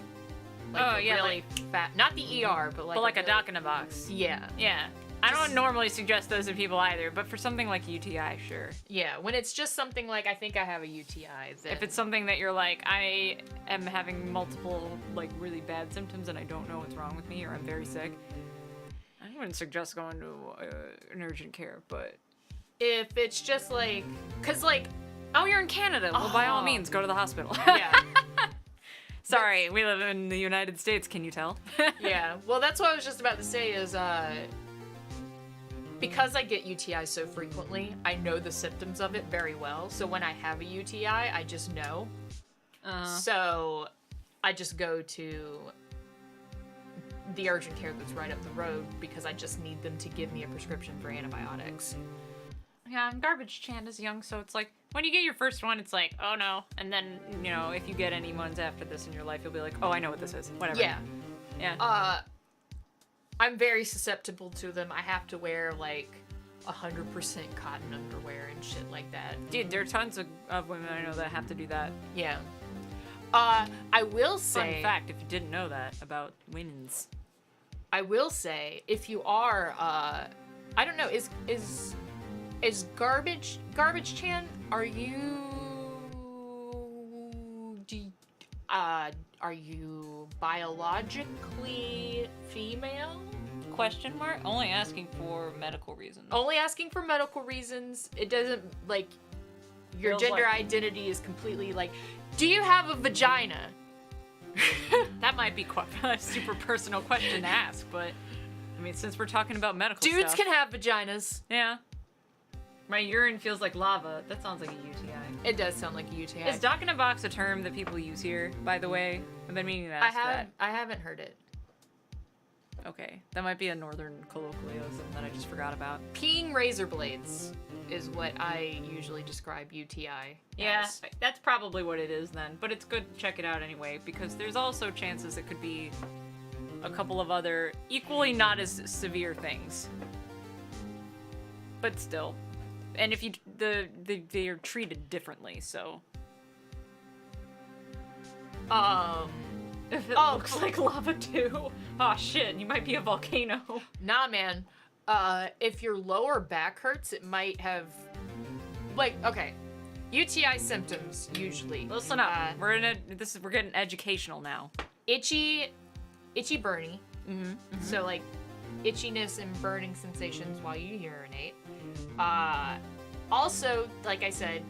Like Oh, yeah, really fat, not the ER, but But like a really- doc in a box. Yeah, Yeah. I don't normally suggest those to people either, but for something like UTI, sure. yeah. When it's just something like I think I have a UTI, then If it's something that you're like, I am having multiple, like, really bad symptoms and I don't know what's wrong with me or I'm very sick, I wouldn't suggest going to an urgent care, but... if it's just like, cause like, Oh, you're in Canada. Well, by all Oh. means, go to the hospital. yeah. Sorry, we live in the United States, can you tell? Yeah, well, that's what I was just about to say is, because I get UTIs so frequently, I know the symptoms of it very well. So when I have a UTI, I just know. So I just go to the urgent care that's right up the road because I just need them to give me a prescription for antibiotics. Yeah, and Garbage Chan is young, so it's like, when you get your first one, it's like, oh no. And then, you know, if you get any ones after this in your life, you'll be like, oh, I know what this is. Whatever. Yeah. Yeah. I'm very susceptible to them. I have to wear like 100% cotton underwear and shit like that. Dude, there are tons of women I know that have to do that. Yeah. I will Fun say, fact, if you didn't know that about women's. I will say, if you are, I don't know, is Garbage Chan? Are you biologically female? Question mark? Only asking for medical reasons. Only asking for medical reasons. It doesn't like your Feels gender like- identity is completely like. Do you have a vagina? That might be quite a super personal question to ask, but I mean, since we're talking about medical Dudes stuff, can have vaginas. yeah. My urine feels like lava. That sounds like a UTI. It does sound like a UTI. Is doc in a box a term that people use here, by the way? I've been meaning to ask I haven't heard it. that. Okay. That might be a northern colloquialism that I just forgot about. Peeing razor blades is what I usually describe UTI Yeah, as. that's probably what it is then. But it's good to check it out anyway, because there's also chances it could be a couple of other equally not as severe things. But still. And if you they are treated differently, so if it looks like lava too, oh shit, you might be a volcano. Nah, man. If your lower back hurts, it might have, like, okay, UTI symptoms usually. Listen up, we're getting educational now. Itchy, burny. So like, itchiness and burning sensations while you urinate. Also, like I said,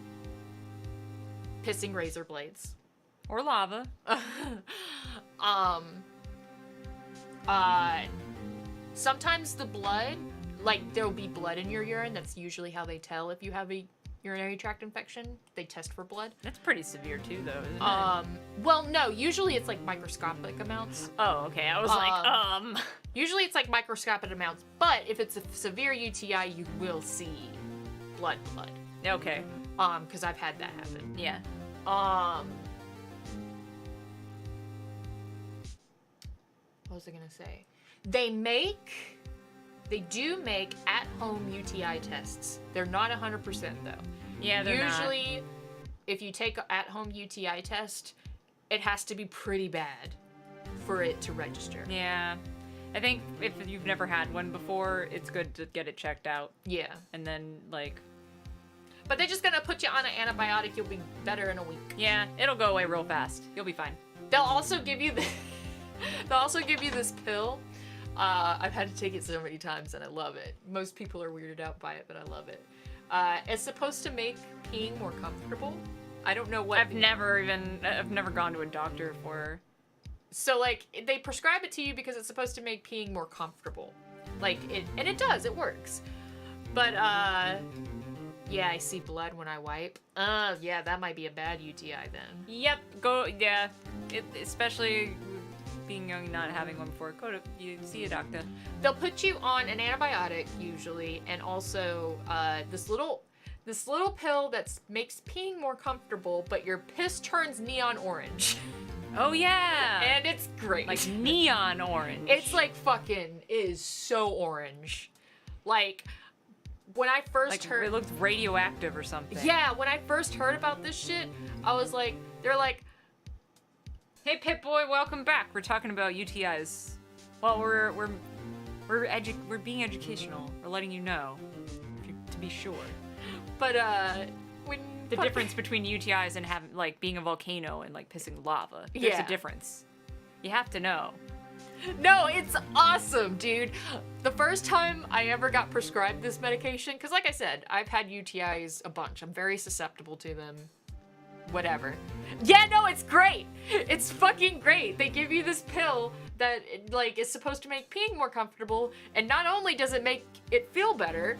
pissing razor blades. Or lava. Sometimes the blood, like there'll be blood in your urine. That's usually how they tell if you have a urinary tract infection. They test for blood. That's pretty severe too, though, isn't it? Well, no, usually it's like microscopic amounts. Oh, okay. I was like, Usually it's like microscopic amounts, but if it's a severe UTI, you will see blood. Okay. Because I've had that happen. Yeah. What was I gonna say? They do make at-home UTI tests. They're not 100% though. Yeah, they're not. Usually, if you take an at-home UTI test, it has to be pretty bad for it to register. Yeah. I think if you've never had one before, it's good to get it checked out. Yeah. And then, like... But they're just gonna put you on an antibiotic, you'll be better in a week. Yeah, it'll go away real fast. You'll be fine. They'll also give you this pill. I've had to take it so many times and I love it. Most people are weirded out by it, but I love it. It's supposed to make peeing more comfortable. I don't know what... I've never gone to a doctor for... So, like, they prescribe it to you because it's supposed to make peeing more comfortable. Like, and it does, it works. But, yeah, I see blood when I wipe. Yeah, that might be a bad UTI then. Yep, especially being young and not having one before, you see a doctor. They'll put you on an antibiotic, usually, and also, this this little pill that makes peeing more comfortable, but your piss turns neon orange. Oh yeah. And it's great. Like neon orange. It's like fucking is so orange. Like when I first like heard it looked radioactive or something. Yeah, when I first heard about this shit, I was like, they're like, Hey Pip Boy, welcome back. We're talking about UTIs. Well, we're being educational. We're letting you know to be sure. but when The difference between UTIs and having like being a volcano and like pissing lava. There's Yeah. a difference. You have to know. No, it's awesome, dude. The first time I ever got prescribed this medication, because like I said, I've had UTIs a bunch. I'm very susceptible to them. Whatever. Yeah, no, it's great. It's fucking great. They give you this pill that like is supposed to make peeing more comfortable, and not only does it make it feel better,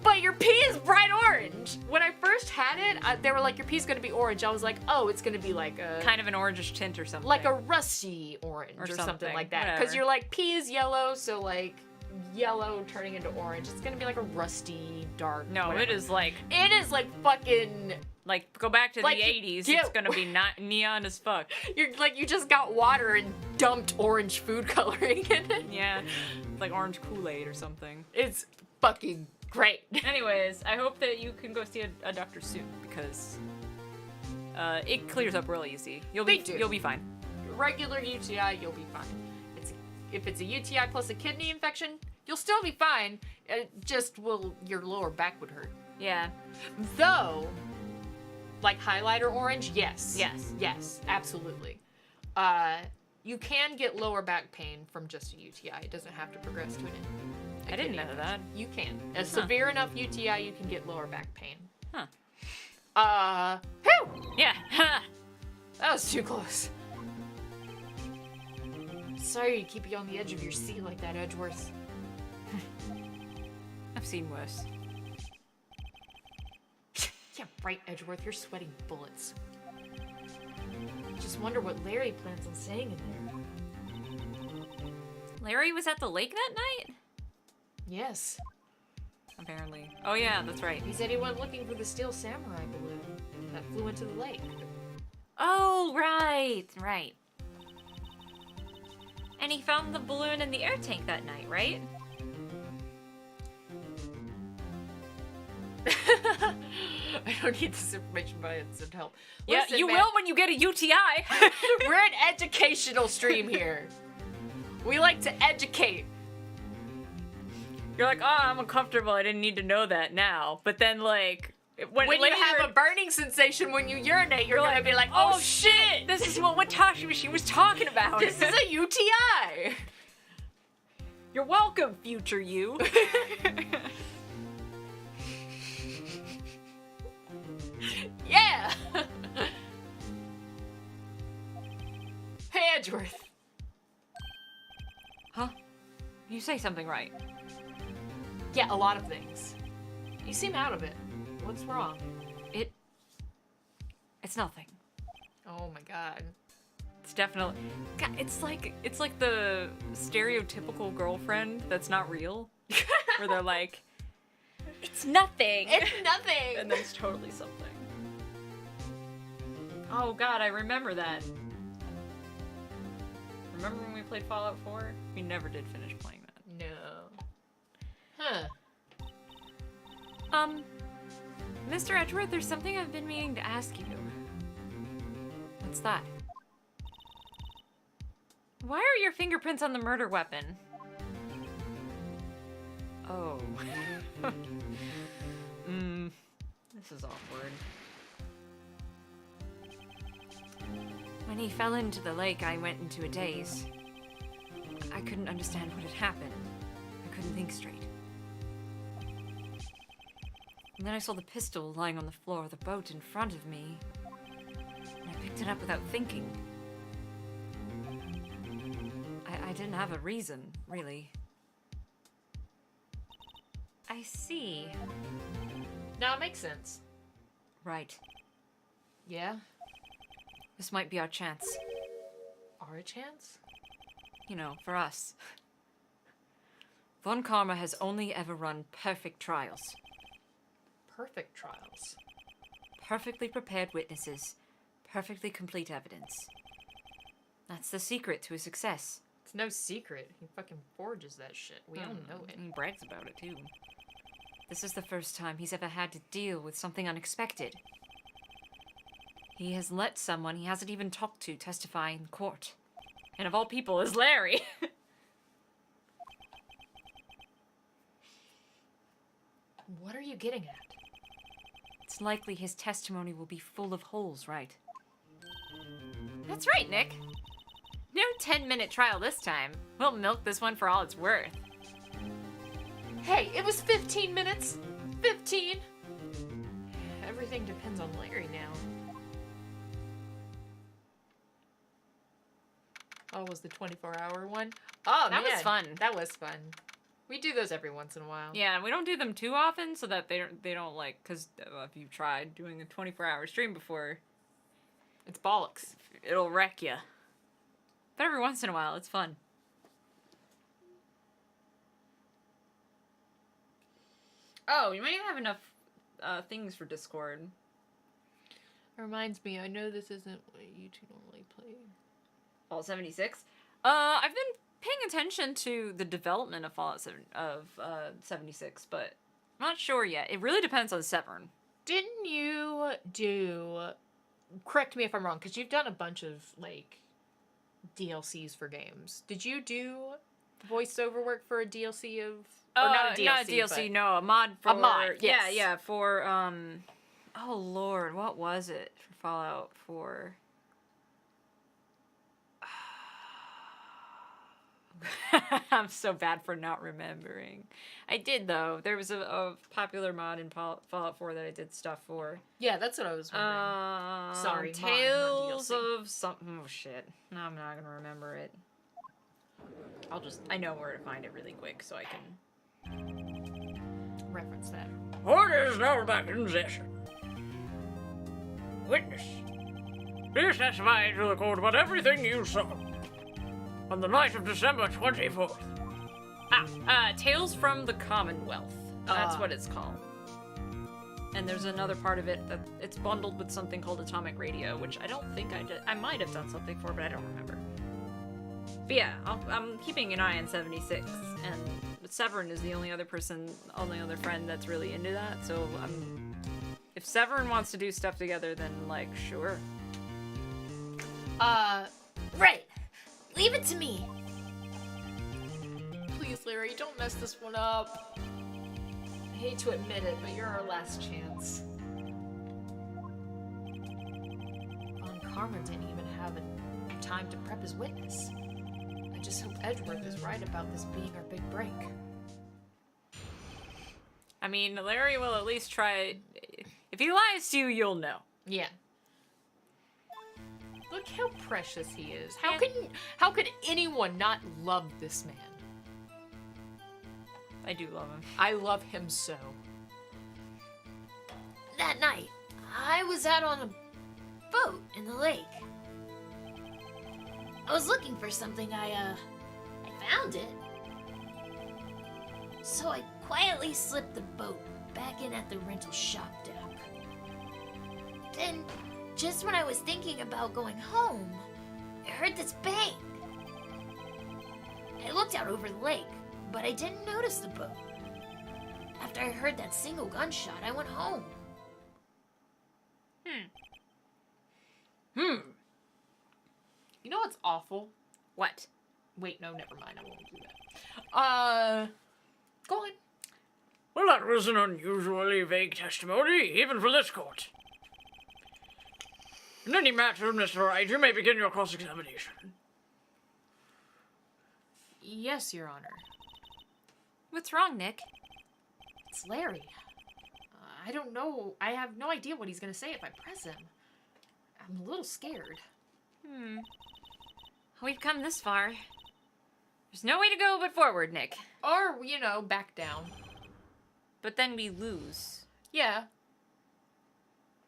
but your pee is bright orange. When I first had it, they were like, your pee's gonna be orange. I was like, oh, it's gonna be like a Kind of an orangish tint or something. like a rusty orange or something something, like that. whatever. Because you're like, pee is yellow, so like yellow turning into orange. It's gonna be like a rusty, dark. No, whatever. it is like fucking. like go back to Like, the 80s. yeah. It's gonna be not neon as fuck. You're like you just got water and dumped orange food coloring in it. Yeah, it's like orange Kool-Aid or something. It's fucking great. Anyways, I hope that you can go see a doctor soon because it clears up real easy. You'll They do. You'll be fine. Regular UTI, you'll be fine. If it's a UTI plus a kidney infection, you'll still be fine. It just your lower back would hurt. Yeah. Though, like highlighter orange, yes. Yes. Yes, absolutely. You can get lower back pain from just a UTI. It doesn't have to progress to an I didn't know that. You can. A severe enough UTI, you can get lower back pain. Huh. Whew! Yeah. That was too close. Sorry to keep you on the edge of your seat like that, Edgeworth. I've seen worse. Yeah, right, Edgeworth. You're sweating bullets. Just wonder what Larry plans on saying in there. Larry was at the lake that night? Yes. Apparently. Oh yeah, that's right. He said he went looking for the steel samurai balloon that flew into the lake. Oh, right. Right. And he found the balloon in the air tank that night, right? I don't need this information, but it's to help. Yeah, Listen, you man, will when you get a UTI. We're an educational stream here. We like to educate. You're like, oh, I'm uncomfortable. I didn't need to know that now. But then, like, When later, you have a burning sensation when you urinate, you're gonna be like, oh shit, this is what Watashi Machine was talking about. this is a UTI. You're welcome, future you. Yeah. Hey, Edgeworth. Huh? You say something right. Yeah, a lot of things. You seem out of it. What's wrong? It's nothing. Oh my god. It's definitely. God, it's like the stereotypical girlfriend that's not real, where they're like, it's nothing. It's nothing. And then it's totally something. Oh god, I remember that. Remember when we played Fallout 4? We never did finish playing that. No. Huh. Mr. Edgeworth, there's something I've been meaning to ask you. What's that? Why are your fingerprints on the murder weapon? Oh. This is awkward. When he fell into the lake, I went into a daze. I couldn't understand what had happened. I couldn't think straight. And then I saw the pistol lying on the floor of the boat in front of me. And I picked it up without thinking. I didn't have a reason, really. I see. Now it makes sense. Right. Yeah? This might be our chance. Our chance? You know, for us. Von Karma has only ever run perfect trials. perfect trials. Perfectly prepared witnesses. Perfectly complete evidence. That's the secret to his success. It's no secret. He fucking forges that shit. We all know it. He brags about it, too. This is the first time he's ever had to deal with something unexpected. He has let someone he hasn't even talked to testify in court. And of all people is Larry. What are you getting at? It's likely his testimony will be full of holes, right? That's right, Nick. No 10-minute trial this time. We'll milk this one for all it's worth. Hey, it was 15 minutes. 15. Everything depends on Larry now. Oh, was the 24-hour one? Oh, That was man. fun. That was fun. We do those every once in a while. Yeah, we don't do them too often so that they don't like, because if you've tried doing a 24-hour stream before, It's bollocks. it'll wreck you. But every once in a while, it's fun. Oh, you might have enough things for Discord. Reminds me, I know this isn't what you two normally play. Fallout 76. I've been paying attention to the development of Fallout 76, but I'm not sure yet. It really depends on Severn. Didn't you do... Correct me if I'm wrong, because you've done a bunch of, like, DLCs for games. Did you do voiceover work for a DLC of... Or not a DLC, not a DLC, but... no, a mod for... A mod, yes. Yeah, for, oh lord, what was it for Fallout 4? I'm so bad for not remembering. I did, though. There was a popular mod in Fallout 4 that I did stuff for. Yeah, that's what I was wondering. Sorry, mod, not Tales DLC. of something. Oh, shit. No, I'm not gonna remember it. I know where to find it really quick, so I can... Reference that. Court is now back in session. Witness, please testify to the court about everything you saw on the night of December 24th. Tales from the Commonwealth. That's what it's called. And there's another part of it that it's bundled with something called Atomic Radio, which I don't think I did. I might have done something for, but I don't remember. But yeah, I'm keeping an eye on 76, and Severn is the only other friend that's really into that, so if Severn wants to do stuff together, then, like, sure. Right. Leave it to me. Please, Larry, don't mess this one up. I hate to admit it, but you're our last chance. Von Karma didn't even have time to prep his witness. I just hope Edgeworth is right about this being our big break. I mean, Larry will at least try. If he lies to you, you'll know. Yeah. Look how precious he is. How could anyone not love this man? I do love him. I love him so. That night, I was out on a boat in the lake. I was looking for something. I found it. So I quietly slipped the boat back in at the rental shop dock. Then, just when I was thinking about going home, I heard this bang. I looked out over the lake, but I didn't notice the boat. After I heard that single gunshot, I went home. You know what's awful? What? Wait, no, never mind. I won't do that. Go on. Well, that was an unusually vague testimony, even for this court. In any matter, Mr. Wright, you may begin your cross-examination. Yes, Your Honor. What's wrong, Nick? It's Larry. I don't know. I have no idea what he's gonna say if I press him. I'm a little scared. We've come this far. There's no way to go but forward, Nick. Or, back down. But then we lose. Yeah.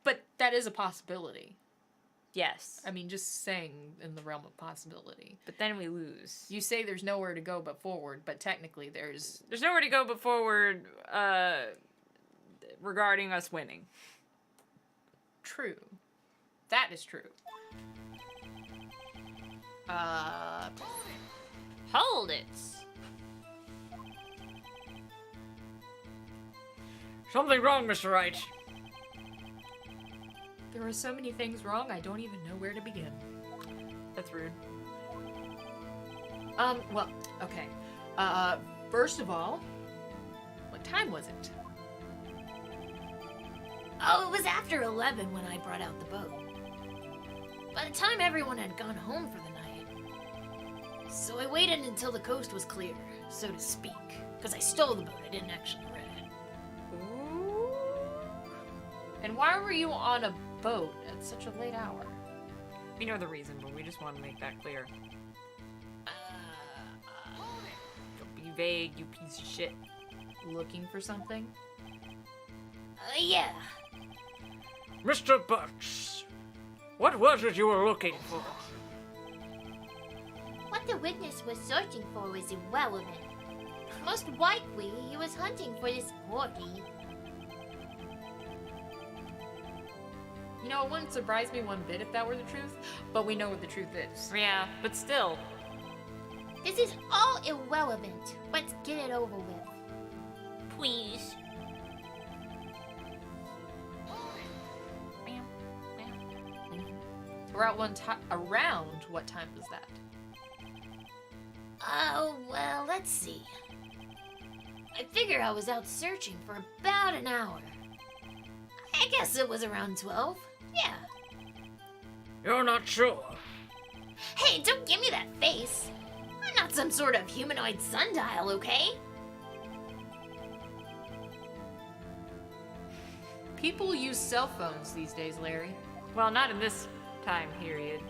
But that is a possibility. Yes. I mean, just saying in the realm of possibility. But then we lose. You say there's nowhere to go but forward, but technically there's... There's nowhere to go but forward, regarding us winning. True. That is true. Hold it. Something wrong, Mr. Wright. There are so many things wrong, I don't even know where to begin. That's rude. Well, okay. First of all, what time was it? Oh, it was after 11 when I brought out the boat. By the time everyone had gone home for the night. So I waited until the coast was clear, so to speak. Because I stole the boat, I didn't actually rent it. Ooh. And why were you on a boat at such a late hour? We know the reason, but we just want to make that clear. Don't be vague, you piece of shit. Looking for something? Yeah. Mr. Butts, what was it you were looking for? What the witness was searching for was irrelevant. Most likely, he was hunting for this body. You know, it wouldn't surprise me one bit if that were the truth, but we know what the truth is. Yeah, but still. This is all irrelevant. Let's get it over with. Please. Around what time was that? Oh, well, let's see. I figure I was out searching for about an hour. I guess it was around 12. Yeah. You're not sure. Hey, don't give me that face. I'm not some sort of humanoid sundial, okay? People use cell phones these days, Larry. Well, not in this time period.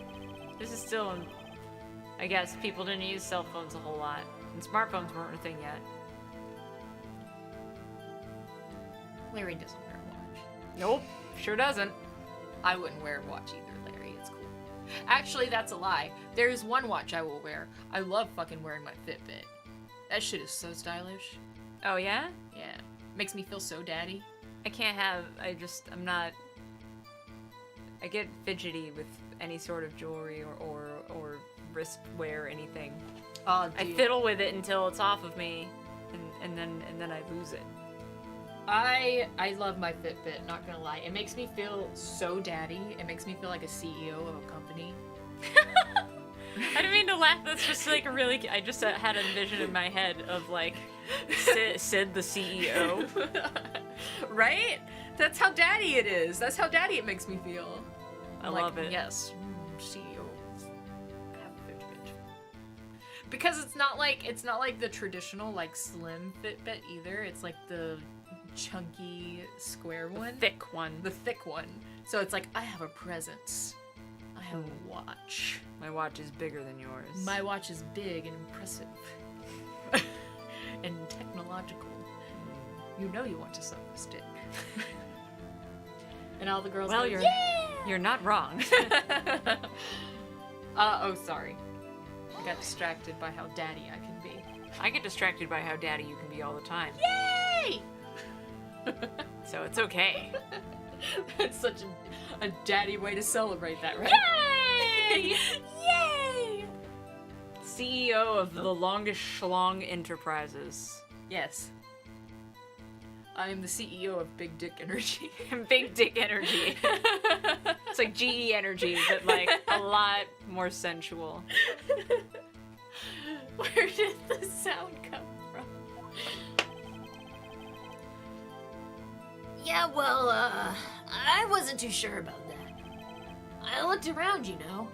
This is still in, I guess people didn't use cell phones a whole lot. And smartphones weren't a thing yet. Larry doesn't wear a watch. Nope, sure doesn't. I wouldn't wear a watch either, Larry. It's cool. Actually, that's a lie. There is one watch I will wear. I love fucking wearing my Fitbit. That shit is so stylish. Oh yeah? Yeah. Makes me feel so daddy. I can't have, I'm not, I get fidgety with any sort of jewelry or wrist wear or anything. Oh, I dude. fiddle with it until it's off of me, and then I lose it. I love my Fitbit, not gonna lie. It makes me feel so daddy. It makes me feel like a CEO of a company. I didn't mean to laugh. That's just like a really. I just had a vision in my head of like Cid the CEO. Right? That's how daddy it is. That's how daddy it makes me feel. I love it. Yes, CEO. I have a Fitbit. Because it's not like the traditional like slim Fitbit either. It's like the chunky square one. Thick one. The thick one. So it's like I have a presence. I have a watch. My watch is bigger than yours. My watch is big and impressive. and technological. You know you want to suck the stick. And all the girls Well, go, you're not wrong. oh, sorry. I got distracted by how daddy I can be. I get distracted by how daddy you can be all the time. Yay! So it's okay. That's such a daddy way to celebrate that, right? Yay! Yay! CEO of the longest schlong enterprises. Yes. I am the CEO of Big Dick Energy. Big dick energy. It's like GE energy, but like a lot more sensual. Where did the sound come from? Yeah, well, I wasn't too sure about that. I looked around, you know.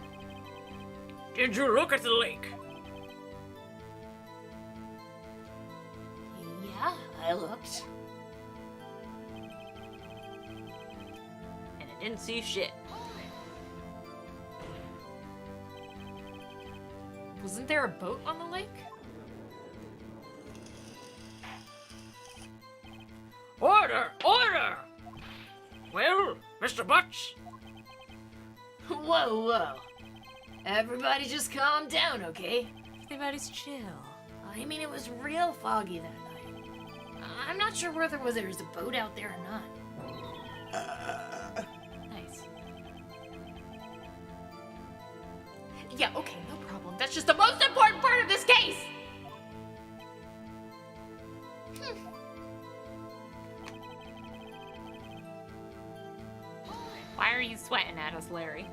Did you look at the lake? Yeah, I looked. And I didn't see shit. Wasn't there a boat on the lake? Order! Order! Well, Mr. Butts? Whoa. Everybody just calm down, okay? Everybody's chill. I mean, it was real foggy that night. I'm not not sure whether there's a boat out there or not. Nice. Yeah, okay, no problem. That's just the most important part of this case! Why are you sweating at us, Larry?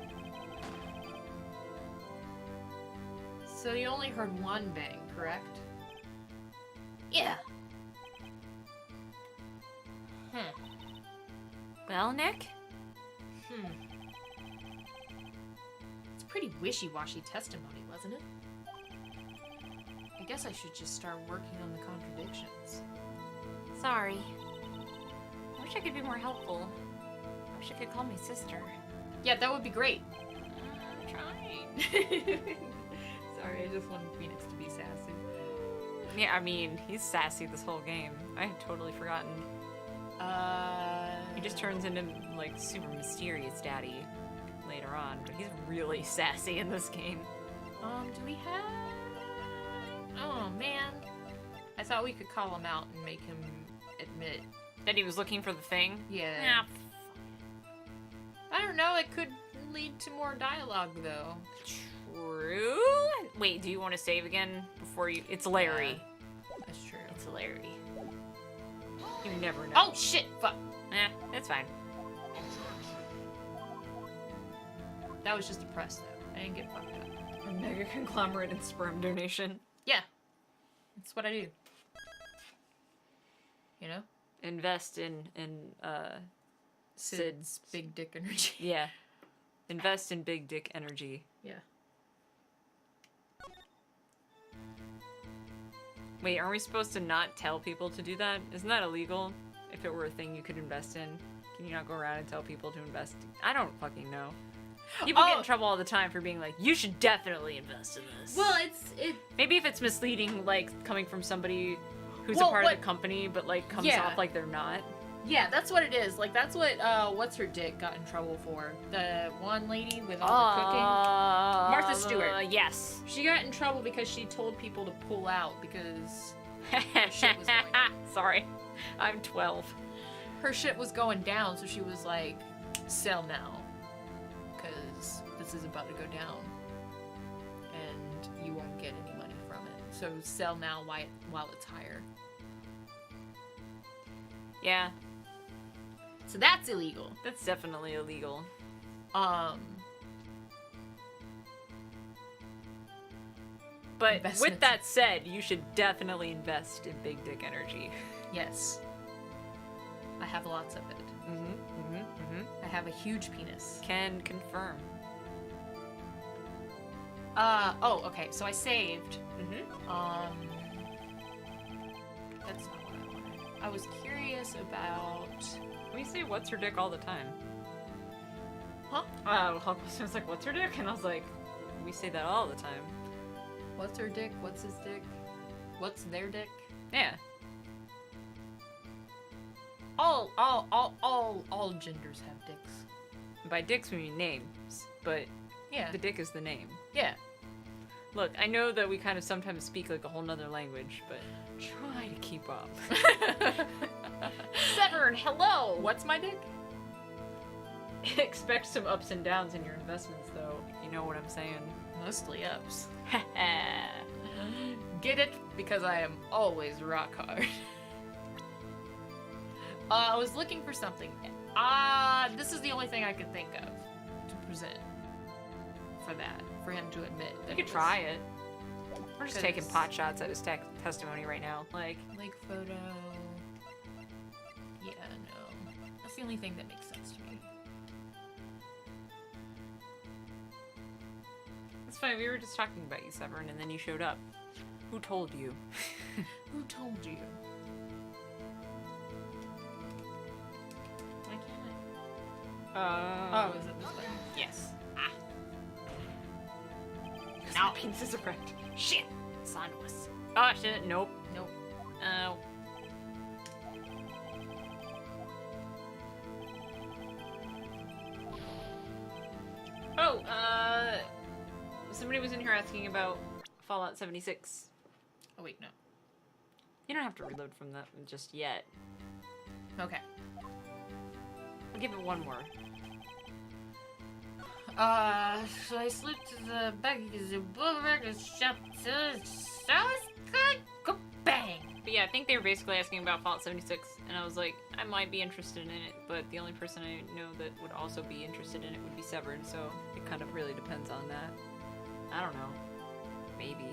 So you only heard one bang, correct? Yeah. Well, Nick? It's pretty wishy-washy testimony, wasn't it? I guess I should just start working on the contradictions. Sorry. I wish I could be more helpful. I wish I could call my sister. Yeah, that would be great. I'm trying. Sorry, I just wanted Phoenix to be sassy. Yeah, I mean, he's sassy this whole game. I had totally forgotten. He just turns into, like, super mysterious daddy later on, but he's really sassy in this game. Do we have... Oh, man. I thought we could call him out and make him admit. That he was looking for the thing? Yeah. Yeah. I don't know, it could lead to more dialogue, though. True? Wait, do you want to save again before you... It's Larry. That's true. It's Larry. You never know. Oh, shit! Fuck. That's fine. That was just a press, though. I didn't get fucked up. A mega conglomerate and sperm donation. Yeah. That's what I do. You know? Invest in Sid's big dick energy. Yeah. Invest in big dick energy. Yeah. Wait, aren't we supposed to not tell people to do that? Isn't that illegal? If it were a thing you could invest in? Can you not go around and tell people to invest? I don't fucking know. People get in trouble all the time for being like, you should definitely invest in this. Well, Maybe if it's misleading, like, coming from somebody who's Well, a part what- of the company, but, like, comes Yeah. off like they're not. yeah, that's what it is. Like, that's what, what's her dick got in trouble for? The one lady with all the cooking? Martha Stewart. Yes. She got in trouble because she told people to pull out because shit was going down. Sorry. I'm 12. Her shit was going down, so she was like, sell now. Because this is about to go down. And you won't get any money from it. So sell now while it's higher. Yeah, So that's illegal. that's definitely illegal. But with Investments. that said, you should definitely invest in big dick energy. Yes. I have lots of it. I have a huge penis. Can confirm. Oh, okay, so I saved. That's not what I wanted. I was curious about... We say what's her dick all the time. Huh? I was like, what's her dick? And I was like, we say that all the time. What's her dick? What's his dick? What's their dick? Yeah. All genders have dicks. By dicks we mean names, but Yeah. the dick is the name. Yeah. Look, I know that we kind of sometimes speak like a whole nother language, but try to keep up. Severn, hello! What's my dick? Expect some ups and downs in your investments, though. You know what I'm saying? Mostly ups. Get it? Because I am always rock hard. I was looking for something. This is the only thing I could think of to present for that. For him to admit that You could it was try it. We're just taking 'cause- pot shots at his testimony right now. Like, Lake photo. Yeah, no. That's the only thing that makes sense to me. it's funny, we were just talking about you, Severn, and then you showed up. Who told you? Who told you? Why can't I? Oh, is it this way? Yes. No. Penis is erect. Shit! Son was. Oh, shit, nope. Nope. Oh. Oh, somebody was in here asking about Fallout 76. Oh, wait, no. You don't have to reload from that just yet. Okay. I'll give it one more. So I slipped to the back of the boulevard and shot to sounds good. Go bang. But yeah, I think they were basically asking about Fallout 76, and I was like, I might be interested in it, but the only person I know that would also be interested in it would be Severed, so it kind of really depends on that. I don't know. Maybe.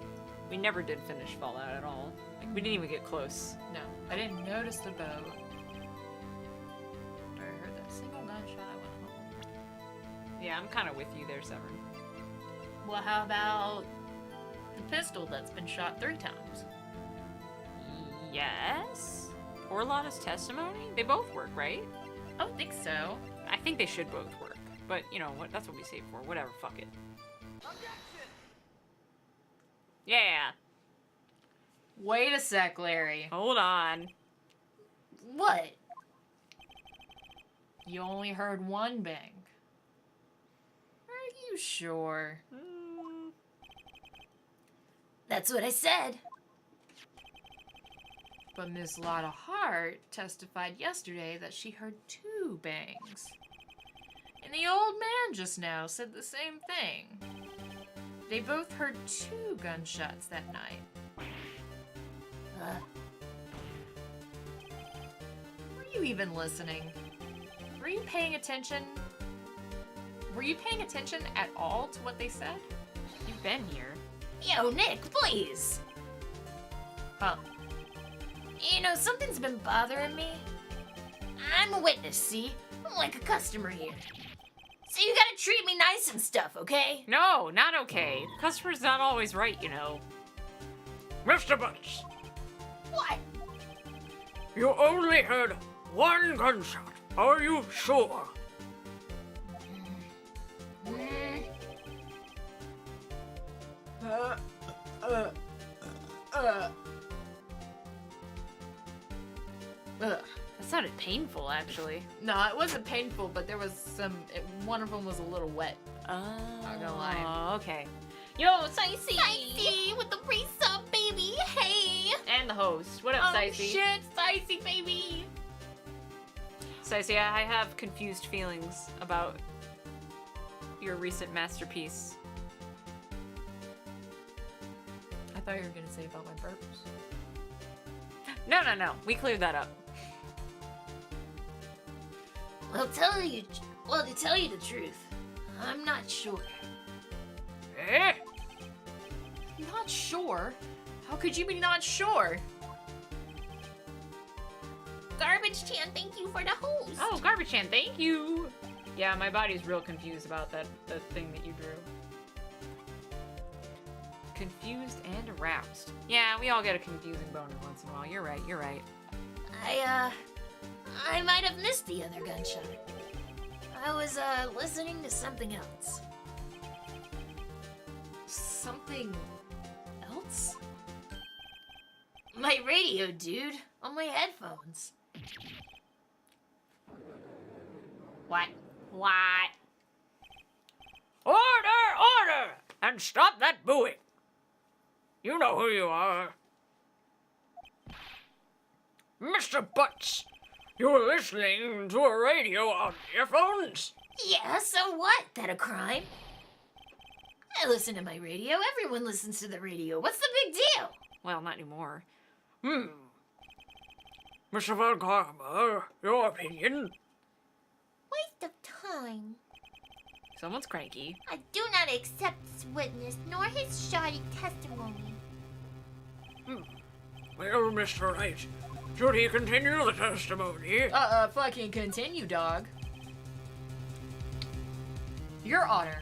We never did finish Fallout at all. Like, we didn't even get close. No, I didn't notice the boat. I heard that single gunshot. I went home. Yeah, I'm kind of with you there, Severed. Well, how about the pistol that's been shot 3 times? Yes? Orlotta's testimony? They both work, right? I don't think so. I think they should both work. But, you know, what? That's what we save for. Whatever, fuck it. Yeah. Wait a sec, Larry. Hold on. What? You only heard 1 bang. Are you sure? That's what I said. But Miss Lotta Hart testified yesterday that she heard 2 bangs. And the old man just now said the same thing. They both heard 2 gunshots that night. Were you even listening? Were you paying attention? Were you paying attention at all to what they said? You've been here. Yo, Nick, please. Huh. You know, something's been bothering me. I'm a witness, see? I'm like a customer here. So you gotta treat me nice and stuff, okay? No, not okay. The customer's not always right, you know. Mr. Butts, What? you only heard 1 gunshot. Are you sure? Ugh. That sounded painful, actually. No, it wasn't painful, but there was some. One of them was a little wet. Oh, Not gonna lie. Okay. Yo, Cicey! Cicey with the pre-sub, baby. Hey. And the host. What up, Oh Cicey? shit, Cicey, baby! Cicey, I have confused feelings about your recent masterpiece. I thought you were gonna say about my burps. No, no, no. We cleared that up. Well, to tell you the truth, I'm not sure. Eh? Not sure? How could you be not sure? Garbage Chan, thank you for the host. Oh, Garbage Chan, thank you. Yeah, my body's real confused about the thing that you drew. Confused and aroused. Yeah, we all get a confusing boner once in a while. You're right, you're right. I might have missed the other gunshot. I was, listening to something else. Something else? My radio, dude. On my headphones. What? What? Order! Order! And stop that booing. You know who you are. Mr. Butts, you're listening to a radio on earphones? Yeah, so what? That a crime? I listen to my radio. Everyone listens to the radio. What's the big deal? Well, not anymore. Mr. Van Karma, your opinion? Waste of time. Someone's cranky. I do not accept this witness, nor his shoddy testimony. Well, Mr. Wright, should he continue the testimony? Fucking continue, dog. Your Honor,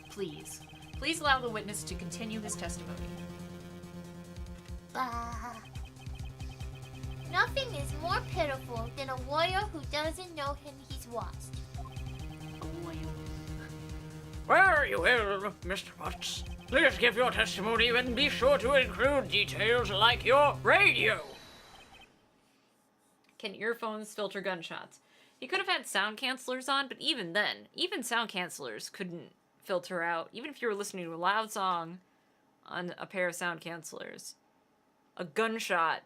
please. Please allow the witness to continue his testimony. Bah. Nothing is more pitiful than a warrior who doesn't know him he's lost. Very well, Mr. Butts. Please give your testimony and be sure to include details like your radio. Can earphones filter gunshots? You could have had sound cancelers on, but even then, even sound cancelers couldn't filter out, even if you were listening to a loud song on a pair of sound cancelers. A gunshot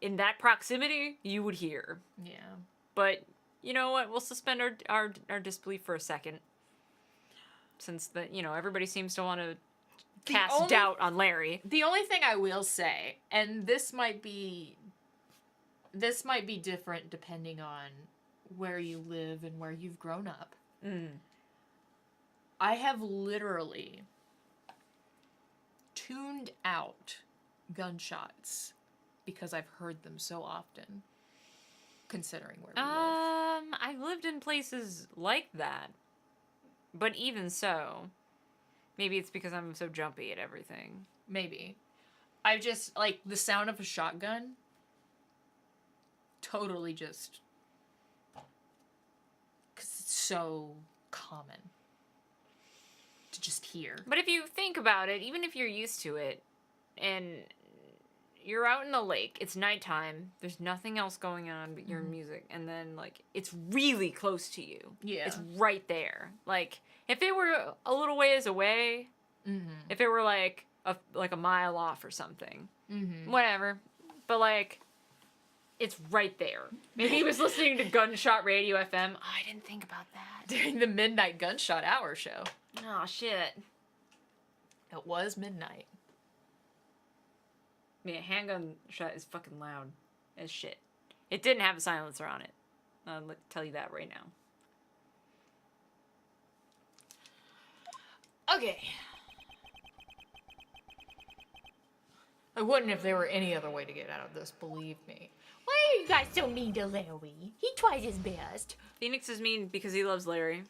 in that proximity, you would hear. Yeah. But you know what? We'll suspend our disbelief for a second. Since everybody seems to want to cast doubt on Larry. The only thing I will say, and this might be different depending on where you live and where you've grown up. I have literally tuned out gunshots because I've heard them so often, considering where we live. I've lived in places like that. But even so, maybe it's because I'm so jumpy at everything. Maybe. I just, like, the sound of a shotgun totally just... because it's so common to just hear. But if you think about it, even if you're used to it, and you're out in the lake, it's nighttime, there's nothing else going on but your music, and then, like, it's really close to you. Yeah. It's right there. Like, if it were a little ways away, if it were, like a mile off or something, whatever. But, like, it's right there. Maybe he was listening to Gunshot Radio FM. Oh, I didn't think about that. During the Midnight Gunshot Hour show. Oh, shit. It was midnight. I mean, a handgun shot is fucking loud as shit. It didn't have a silencer on it. I'll tell you that right now. Okay. I wouldn't if there were any other way to get out of this, believe me. Why are you guys so mean to Larry? He tries his best. Phoenix is mean because he loves Larry.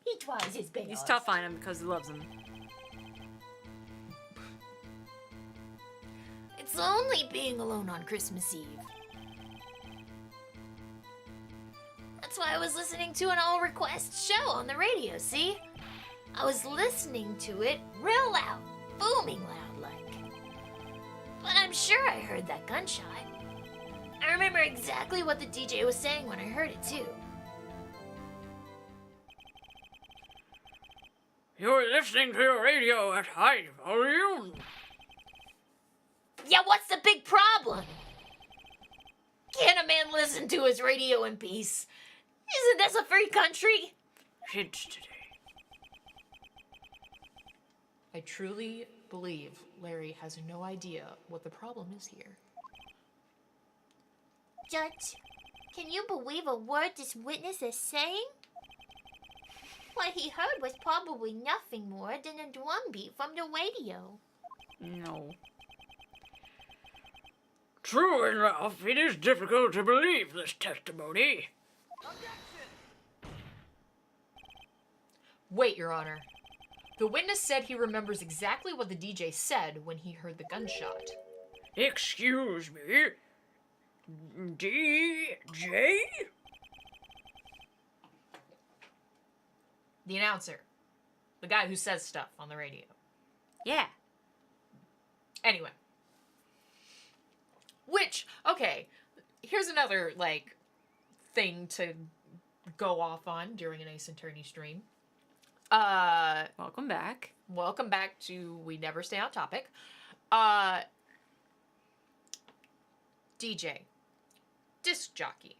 He tries his best. He's tough on him because he loves him. It's lonely being alone on Christmas Eve. That's why I was listening to an all request show on the radio, see? I was listening to it real loud, booming loud like. But I'm sure I heard that gunshot. I remember exactly what the DJ was saying when I heard it too. You're listening to your radio at high volume. Yeah, what's the big problem? Can't a man listen to his radio in peace? Isn't this a free country? Kids today. I truly believe Larry has no idea what the problem is here. Judge, can you believe a word this witness is saying? What he heard was probably nothing more than a drumbeat from the radio. No. True enough, it is difficult to believe this testimony. Wait, Your Honor. The witness said he remembers exactly what the DJ said when he heard the gunshot. Excuse me? DJ? The announcer. The guy who says stuff on the radio. Yeah. Anyway. Which, okay, here's another, like, thing to go off on during an Ace Attorney stream. Welcome back. Welcome back to We Never Stay on Topic. DJ. Disc jockey.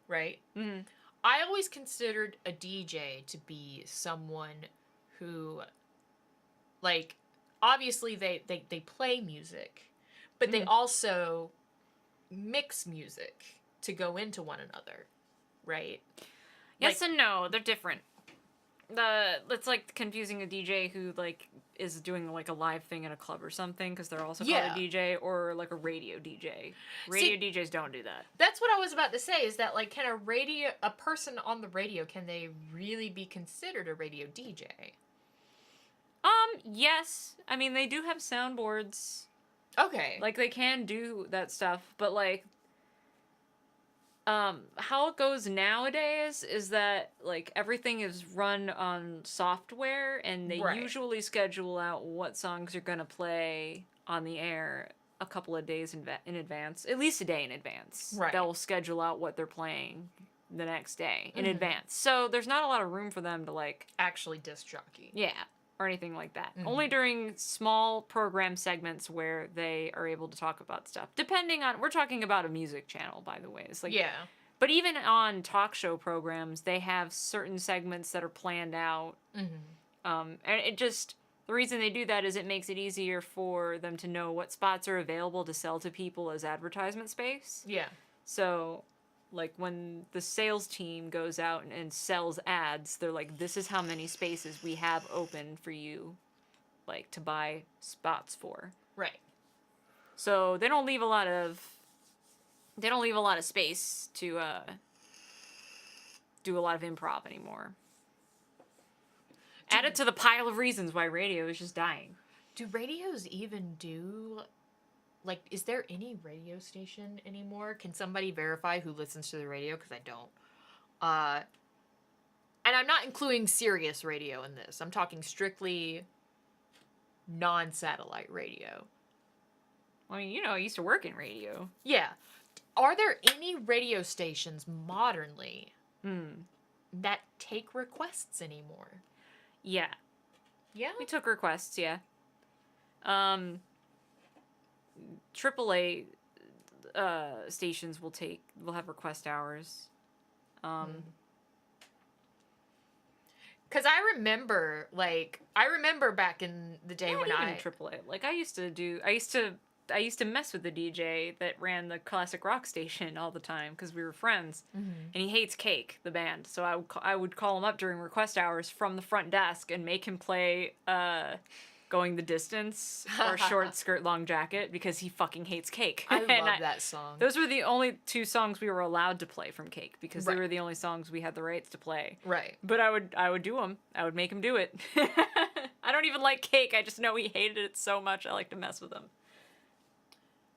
Right? I always considered a DJ to be someone who, like, obviously they play music, but they also mix music to go into one another, right? Yes and no, they're different. It's like confusing a DJ who like is doing like a live thing in a club or something because they're also called a DJ, or like a radio DJ. Radio DJs don't do that. That's what I was about to say, is that like, can a person on the radio, can they really be considered a radio DJ? Yes. I mean, they do have soundboards. Okay. Like, they can do that stuff, but, like, how it goes nowadays is that, like, everything is run on software, and they usually schedule out what songs are gonna play on the air a couple of days in advance, at least a day in advance. Right. They'll schedule out what they're playing the next day in advance. So there's not a lot of room for them to, like... actually disc jockey. Yeah. or anything like that. Only during small program segments where they are able to talk about stuff. Depending on, we're talking about a music channel, by the way. It's like, Yeah. but even on talk show programs, they have certain segments that are planned out. And it just, the reason they do that is it makes it easier for them to know what spots are available to sell to people as advertisement space. Yeah. So, like, when the sales team goes out and sells ads, they're like, this is how many spaces we have open for you, like, to buy spots for. Right. So they don't leave a lot of space to do a lot of improv anymore. Add it to the pile of reasons why radio is just dying. Do radios even do, like, is there any radio station anymore? Can somebody verify who listens to the radio? Because I don't. And I'm not including Sirius radio in this. I'm talking strictly non-satellite radio. I mean, you know, I used to work in radio. Yeah. Are there any radio stations modernly that take requests anymore? Yeah. Yeah? We took requests, yeah. AAA stations will have request hours. Because I remember back in the day when Not even AAA. Like, I used to mess with the DJ that ran the classic rock station all the time because we were friends, and he hates Cake, the band. So I would call him up during request hours from the front desk and make him play "Going the Distance" or "Short Skirt Long Jacket" because he fucking hates Cake. I love that song. Those were the only two songs we were allowed to play from Cake because they were the only songs we had the rights to play. Right. But I would do them. I would make him do it. I don't even like Cake. I just know he hated it so much. I like to mess with him.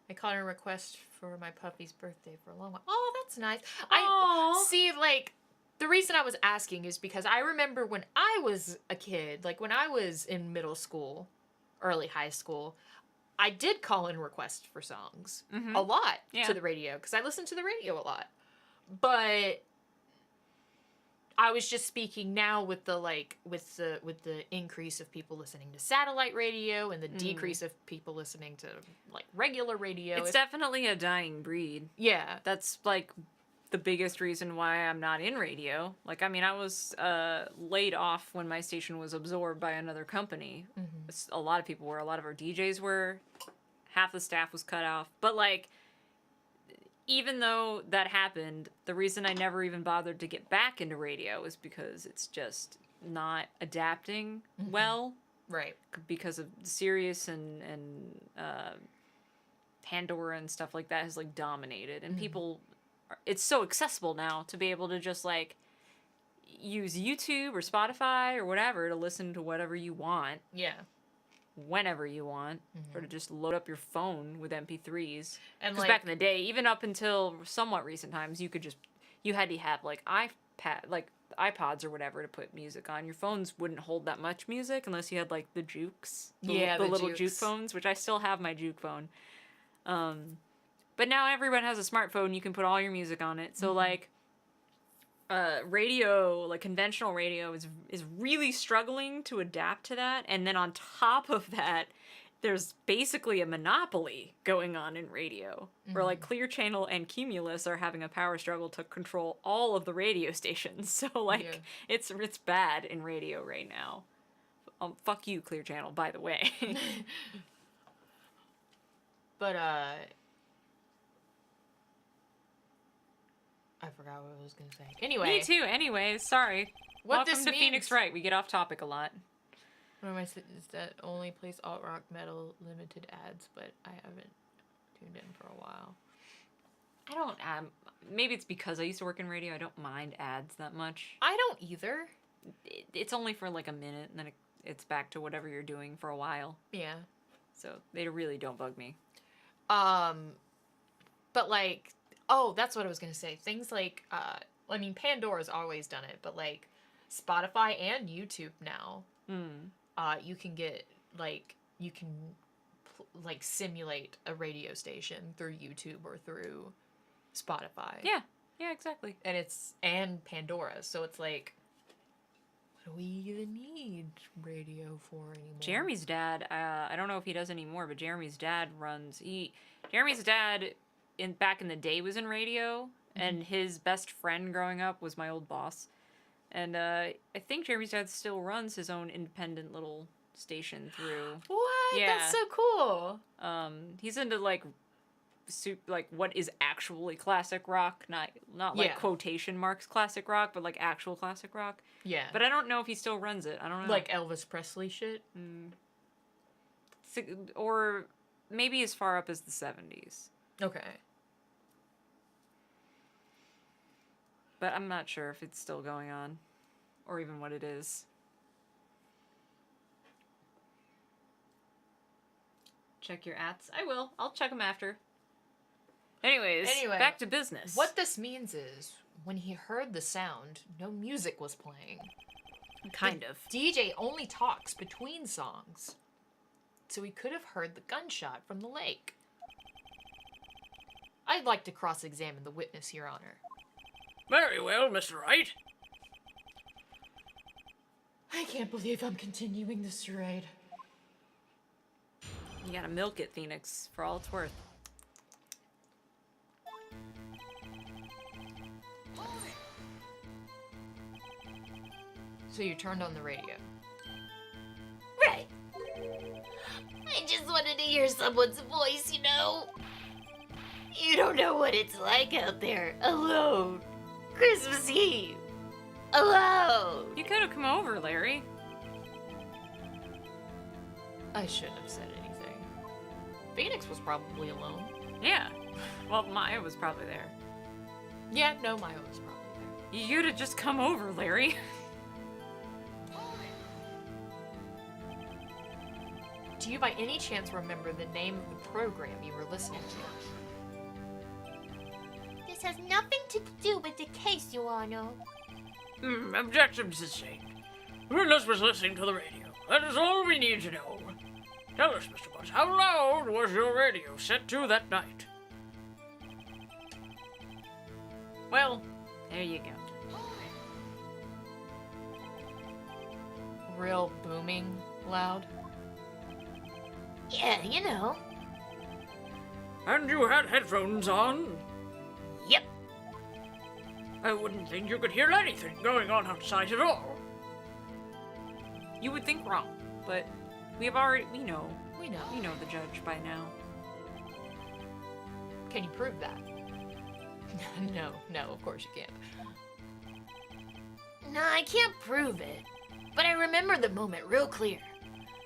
I caught a request for my puppy's birthday for a long while. Oh, that's nice. Aw. I see, like, the reason I was asking is because I remember when I was a kid, like when I was in middle school, early high school, I did call in requests for songs a lot to the radio because I listened to the radio a lot. But I was just speaking now with the increase of people listening to satellite radio and the decrease of people listening to like regular radio. It's definitely a dying breed. Yeah. That's like the biggest reason why I'm not in radio. Like, I mean, I was laid off when my station was absorbed by another company. A lot of people were. A lot of our DJs were. Half the staff was cut off. But, like, even though that happened, the reason I never even bothered to get back into radio is because it's just not adapting well. Right. Because of Sirius and Pandora and stuff like that has, like, dominated. And people... It's so accessible now to be able to just, like, use YouTube or Spotify or whatever to listen to whatever you want. Yeah. Whenever you want. Or to just load up your phone with MP3s. And, Because back in the day, even up until somewhat recent times, you had to have, like, iPods or whatever to put music on. Your phones wouldn't hold that much music unless you had, like, the jukes. The little juke phones, which I still have my juke phone. But now everyone has a smartphone. You can put all your music on it. So, like, radio, like conventional radio is really struggling to adapt to that. And then on top of that, there's basically a monopoly going on in radio. Where, like, Clear Channel and Cumulus are having a power struggle to control all of the radio stations. So, like, it's bad in radio right now. Fuck you, Clear Channel, by the way. But, I forgot what I was going to say. Anyway. Me too. Anyways, sorry. What Welcome this to means... Phoenix Wright. We get off topic a lot. What am I saying? Is that only plays alt rock metal limited ads, but I haven't tuned in for a while. I don't, maybe it's because I used to work in radio. I don't mind ads that much. I don't either. It's only for like a minute, and then it's back to whatever you're doing for a while. Yeah. So they really don't bug me. But like, oh, that's what I was gonna say. Things like, I mean, Pandora's always done it, but like Spotify and YouTube now, you can get like like simulate a radio station through YouTube or through Spotify. Yeah, exactly. And Pandora, so it's like, do we even need radio for anymore? Jeremy's dad, I don't know if he does anymore, but Jeremy's dad Jeremy's dad back in the day was in radio, and his best friend growing up was my old boss. And I think Jeremy's dad still runs his own independent little station through. What? Yeah. That's so cool. He's into like what is actually classic rock, not like Yeah. quotation marks classic rock, but like actual classic rock. Yeah. But I don't know if he still runs it. I don't know. like Elvis Presley shit? Or maybe as far up as the 70s. Okay. But I'm not sure if it's still going on, or even what it is. Check your ats. I will. I'll check them after. Anyways, back to business. What this means is, when he heard the sound, no music was playing. Kind of. DJ only talks between songs. So he could have heard the gunshot from the lake. I'd like to cross-examine the witness, Your Honor. Very well, Mr. Wright. I can't believe I'm continuing this charade. You gotta milk it, Phoenix, for all it's worth. So you turned on the radio. Right. I just wanted to hear someone's voice, you know? You don't know what it's like out there, alone. Christmas Eve. Alone. You could have come over, Larry. I shouldn't have said anything. Phoenix was probably alone. Yeah. Well, Maya was probably there. Yeah, no, Maya was probably there. You'd have just come over, Larry. Do you by any chance remember the name of the program you were listening to? This has nothing to do with the case, Your Honor. Objection sustained. Witness was listening to the radio. That is all we need to know. Tell us, Mr. Butts, how loud was your radio set to that night? Well, there you go. Real booming loud? Yeah, you know. And you had headphones on? Yep. I wouldn't think you could hear anything going on outside at all. You would think wrong, but we know We know. the judge by now. Can you prove that? No, of course you can't. No, I can't prove it. But I remember the moment real clear.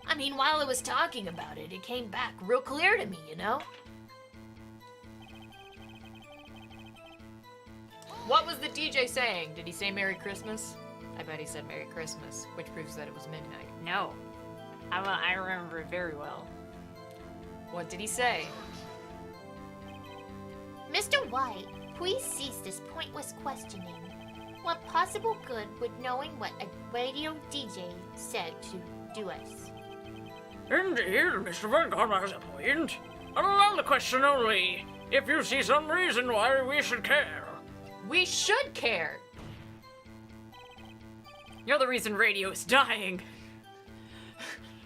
I mean, while I was talking about it, it came back real clear to me, you know? What was the DJ saying? Did he say Merry Christmas? I bet he said Merry Christmas, which proves that it was midnight. No. I remember it very well. What did he say? Mr. White, please cease this pointless questioning. What possible good would knowing what a radio DJ said to do us? Indeed, Mr. Vincom has a point. And allow the question only if you see some reason why we should care. We should care! You're the reason radio is dying.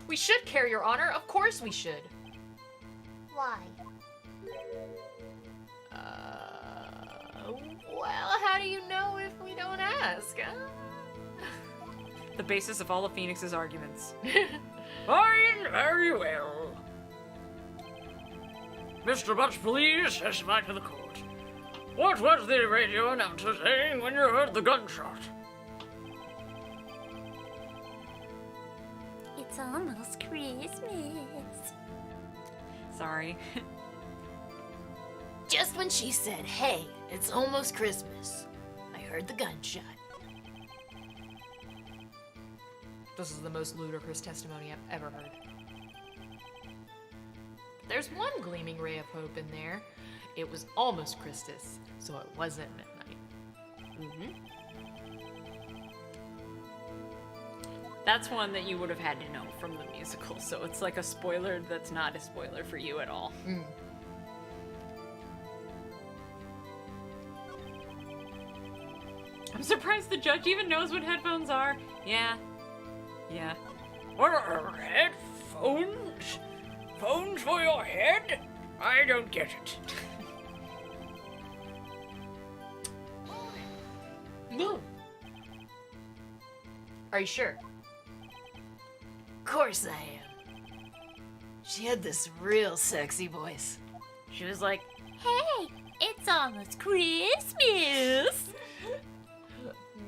We should care, Your Honor. Of course we should. Why? Well, how do you know if we don't ask, huh? The basis of all of Phoenix's arguments. Fine, very well. Mr. Butts, please testify to the court. What was the radio announcer saying when you heard the gunshot? It's almost Christmas. Sorry. Just when she said, hey, it's almost Christmas, I heard the gunshot. This is the most ludicrous testimony I've ever heard. There's one gleaming ray of hope in there. It was almost Christmas, so it wasn't midnight. That's one that you would have had to know from the musical, so it's like a spoiler that's not a spoiler for you at all. I'm surprised the judge even knows what headphones are. Yeah, Yeah. What are headphones? Phones for your head? I don't get it. No. Are you sure? Of course I am. She had this real sexy voice. She was like, Hey, it's almost Christmas.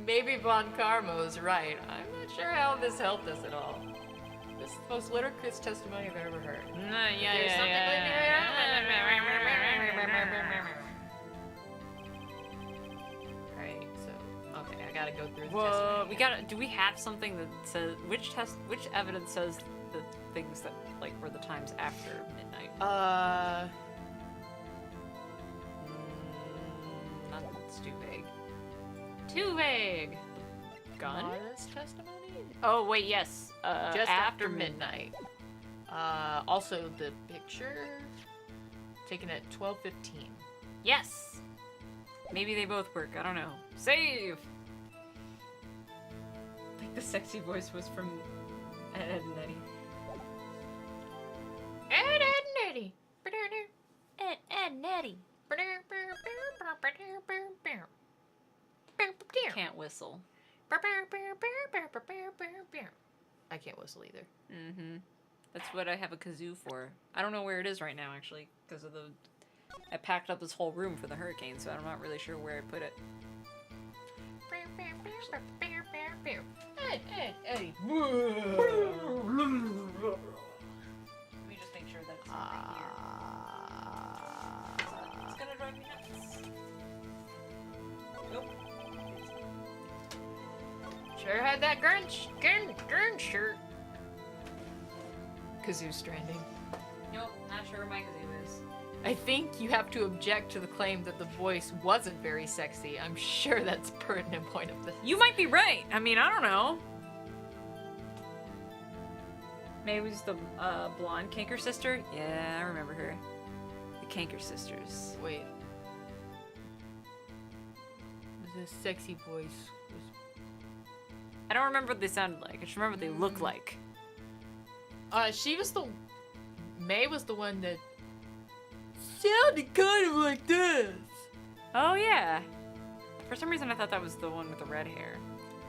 Maybe Von Carmo's right. I'm not sure how this helped us at all. This is the most ludicrous testimony I've ever heard. There's Right, so okay, I gotta go through the "Whoa, testimony. we gotta. Do we have something that says which evidence says the things that like were the times after midnight? Nothing that's too vague. Too vague. Gun? Mara's testimony? Oh wait, yes. Just after midnight. Also the picture taken at 12:15. Yes. Maybe they both work. I don't know. Save. I think the sexy voice was from Ed and Eddie. Ed and Eddie. Ed, Nettie. Can't whistle. I can't whistle either. Mm-hmm. That's what I have a kazoo for. I don't know where it is right now, actually, because of the... I packed up this whole room for the hurricane, so I'm not really sure where I put it. Ed, Eddie. Let me just make sure that's It's gonna drive me nuts. Nope. Sure had that grunge shirt. Kazoo stranding. Nope, not sure where my kazoo is. I think you have to object to the claim that the voice wasn't very sexy. I'm sure that's a pertinent point of this. You might be right. I mean, I don't know. Maybe it was the blonde Kanker sister? Yeah, I remember her. The Kanker sisters. Wait. The sexy voice was... I don't remember what they sounded like. I just remember what they looked like. She was the... May was the one that sounded kind of like this. Oh, yeah. For some reason, I thought that was the one with the red hair.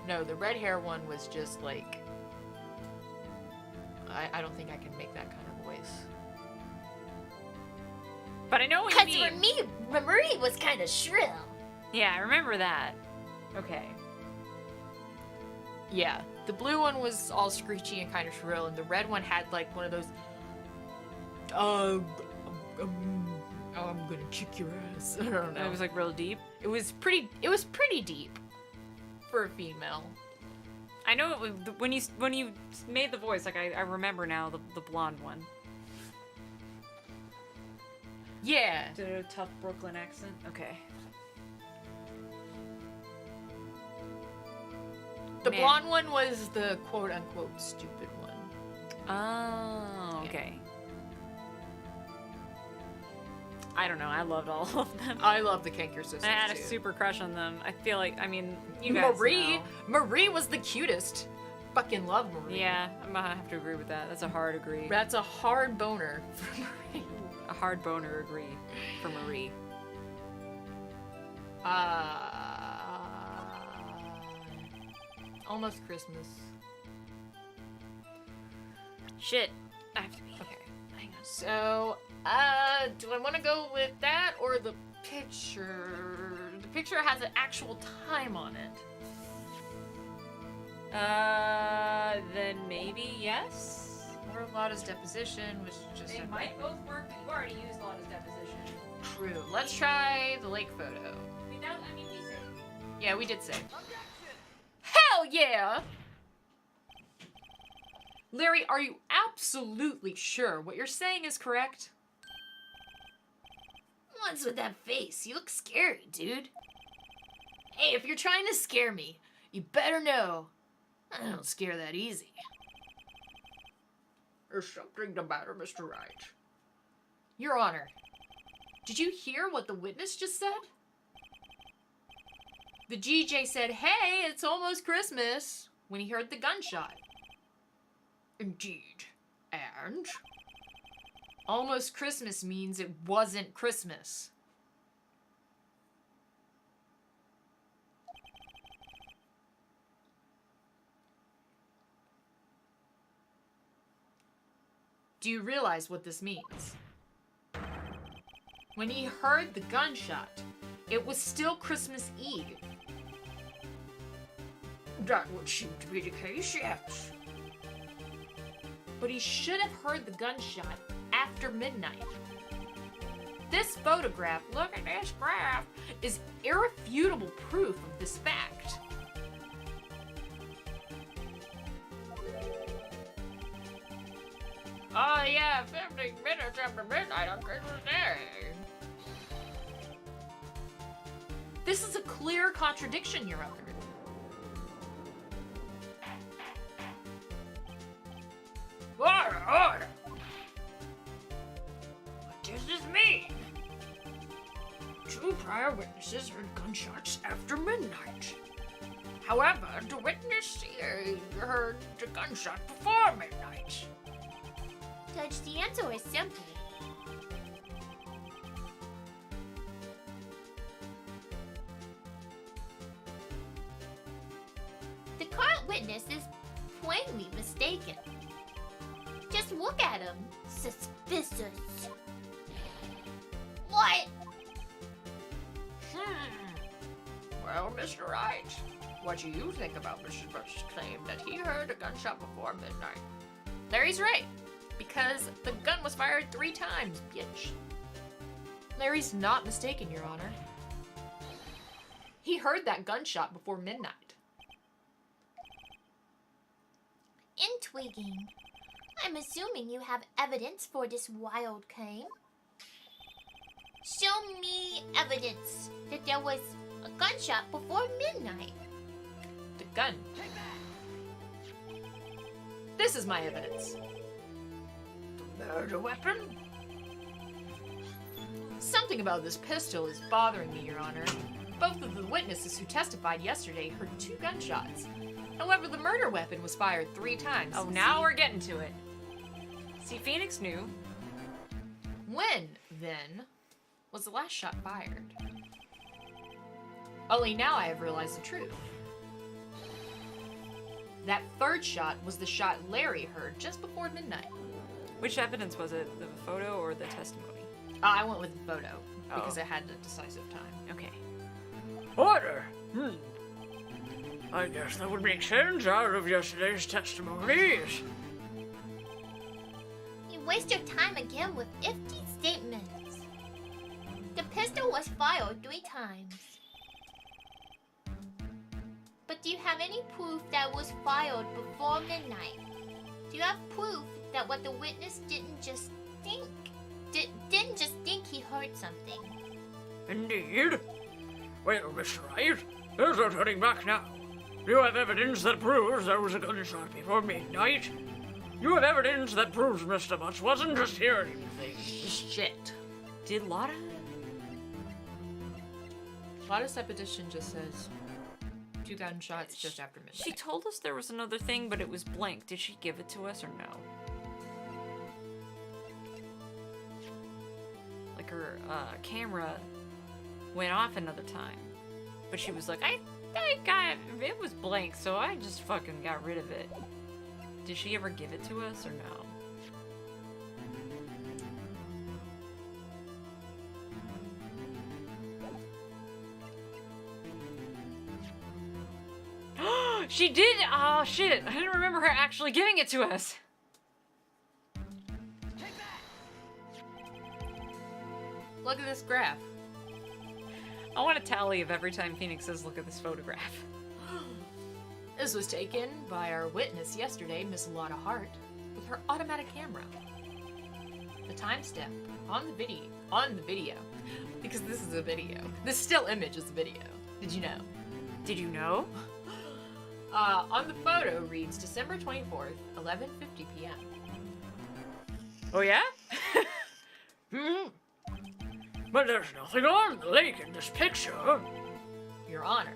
No, the red hair one was just like... I don't think I can make that kind of voice. But I know what you Because mean. Marie was kind of shrill. Yeah, I remember that. Okay. Yeah, the blue one was all screechy and kind of shrill, and the red one had like one of those... I'm gonna kick your ass. I don't know. It was like real deep. It was pretty deep for a female. I know it was, when you made the voice, like I remember now the blonde one. Yeah. Did it a tough Brooklyn accent? Okay. The Man. blonde one was the quote-unquote stupid one. Oh, okay. I don't know. I loved all of them. I love the Kanker sisters, I had a too. super crush on them. I feel like, I mean, you guys know. Marie was the cutest. Fucking love Marie. Yeah, I'm gonna have to agree with that. That's a hard agree. That's a hard boner for Marie. A hard boner agree for Marie. Almost Christmas. Shit. I have to be. Okay. Hang on. So, do I want to go with that or the picture? The picture has an actual time on it. Then maybe yes? Or Lotta's deposition, which is just They might both work, but you already used Lotta's deposition. true. Let's try the lake photo. I mean, we said. Yeah, we did say. Hell yeah! Larry, are you absolutely sure what you're saying is correct? What's with that face? You look scary, dude. Hey, if you're trying to scare me, you better know I don't scare that easy. There's something the matter, Mr. Wright. Your Honor, did you hear what the witness just said? The GJ said, hey, it's almost Christmas, when he heard the gunshot. Indeed. And? Almost Christmas means it wasn't Christmas. Do you realize what this means? When he heard the gunshot, it was still Christmas Eve. That would seem to be the case, yes. But he should have heard the gunshot after midnight. This photograph, Look at this graph. is irrefutable proof of this fact. Oh yeah, 15 minutes after midnight on Christmas Day. This is a clear contradiction, Your Honor. Order! What does this mean? 2 prior witnesses heard gunshots after midnight. However, the witness here heard the gunshot before midnight. Judge, the answer is simple. The current witness is plainly mistaken. Just look at him. Suspicious. What? Well, Mr. Wright, what do you think about Mr. Bush's claim that he heard a gunshot before midnight? Larry's right. Because the gun was fired 3 times, bitch. Larry's not mistaken, Your Honor. He heard that gunshot before midnight. Intriguing. I'm assuming you have evidence for this wild claim. Show me evidence that there was a gunshot before midnight. The gun. This is my evidence. Murder weapon? Something about this pistol is bothering me, Your Honor. Both of the witnesses who testified yesterday heard 2 gunshots. However, the murder weapon was fired 3 times. Oh, now we're getting to it. See, Phoenix knew. When, then, was the last shot fired? Only now I have realized the truth. That 3rd shot was the shot Larry heard just before midnight. Which evidence was it? The photo or the testimony? I went with the photo because it had the decisive time. Okay. Order! I guess that would make sense out of yesterday's testimonies. You waste your time again with empty statements. The pistol was fired 3 times. But do you have any proof that it was fired before midnight? Do you have proof that what the witness didn't just think he heard something? Indeed. Well, Mr. Wright, there's no turning back now. You have evidence that proves there was a gunshot before midnight. You have evidence that proves Mr. Butts wasn't just hearing things. Shit. Did Lotta? Lotta's petition just says 2 gunshots just after midnight. She told us there was another thing, but it was blank. Did she give it to us or no? Like her camera went off another time, but she was like, I got it was blank, so I just fucking got rid of it. Did she ever give it to us or no? She did! Oh shit, I didn't remember her actually giving it to us. Look at this graph. I want a tally of every time Phoenix says, look at this photograph. This was taken by our witness yesterday, Miss Lotta Hart, with her automatic camera. The timestamp on the video, because this is a video. This still image is a video. Did you know? Did you know? On the photo reads December 24th, 11:50 p.m. Oh yeah? But there's nothing on the lake in this picture. Your Honor,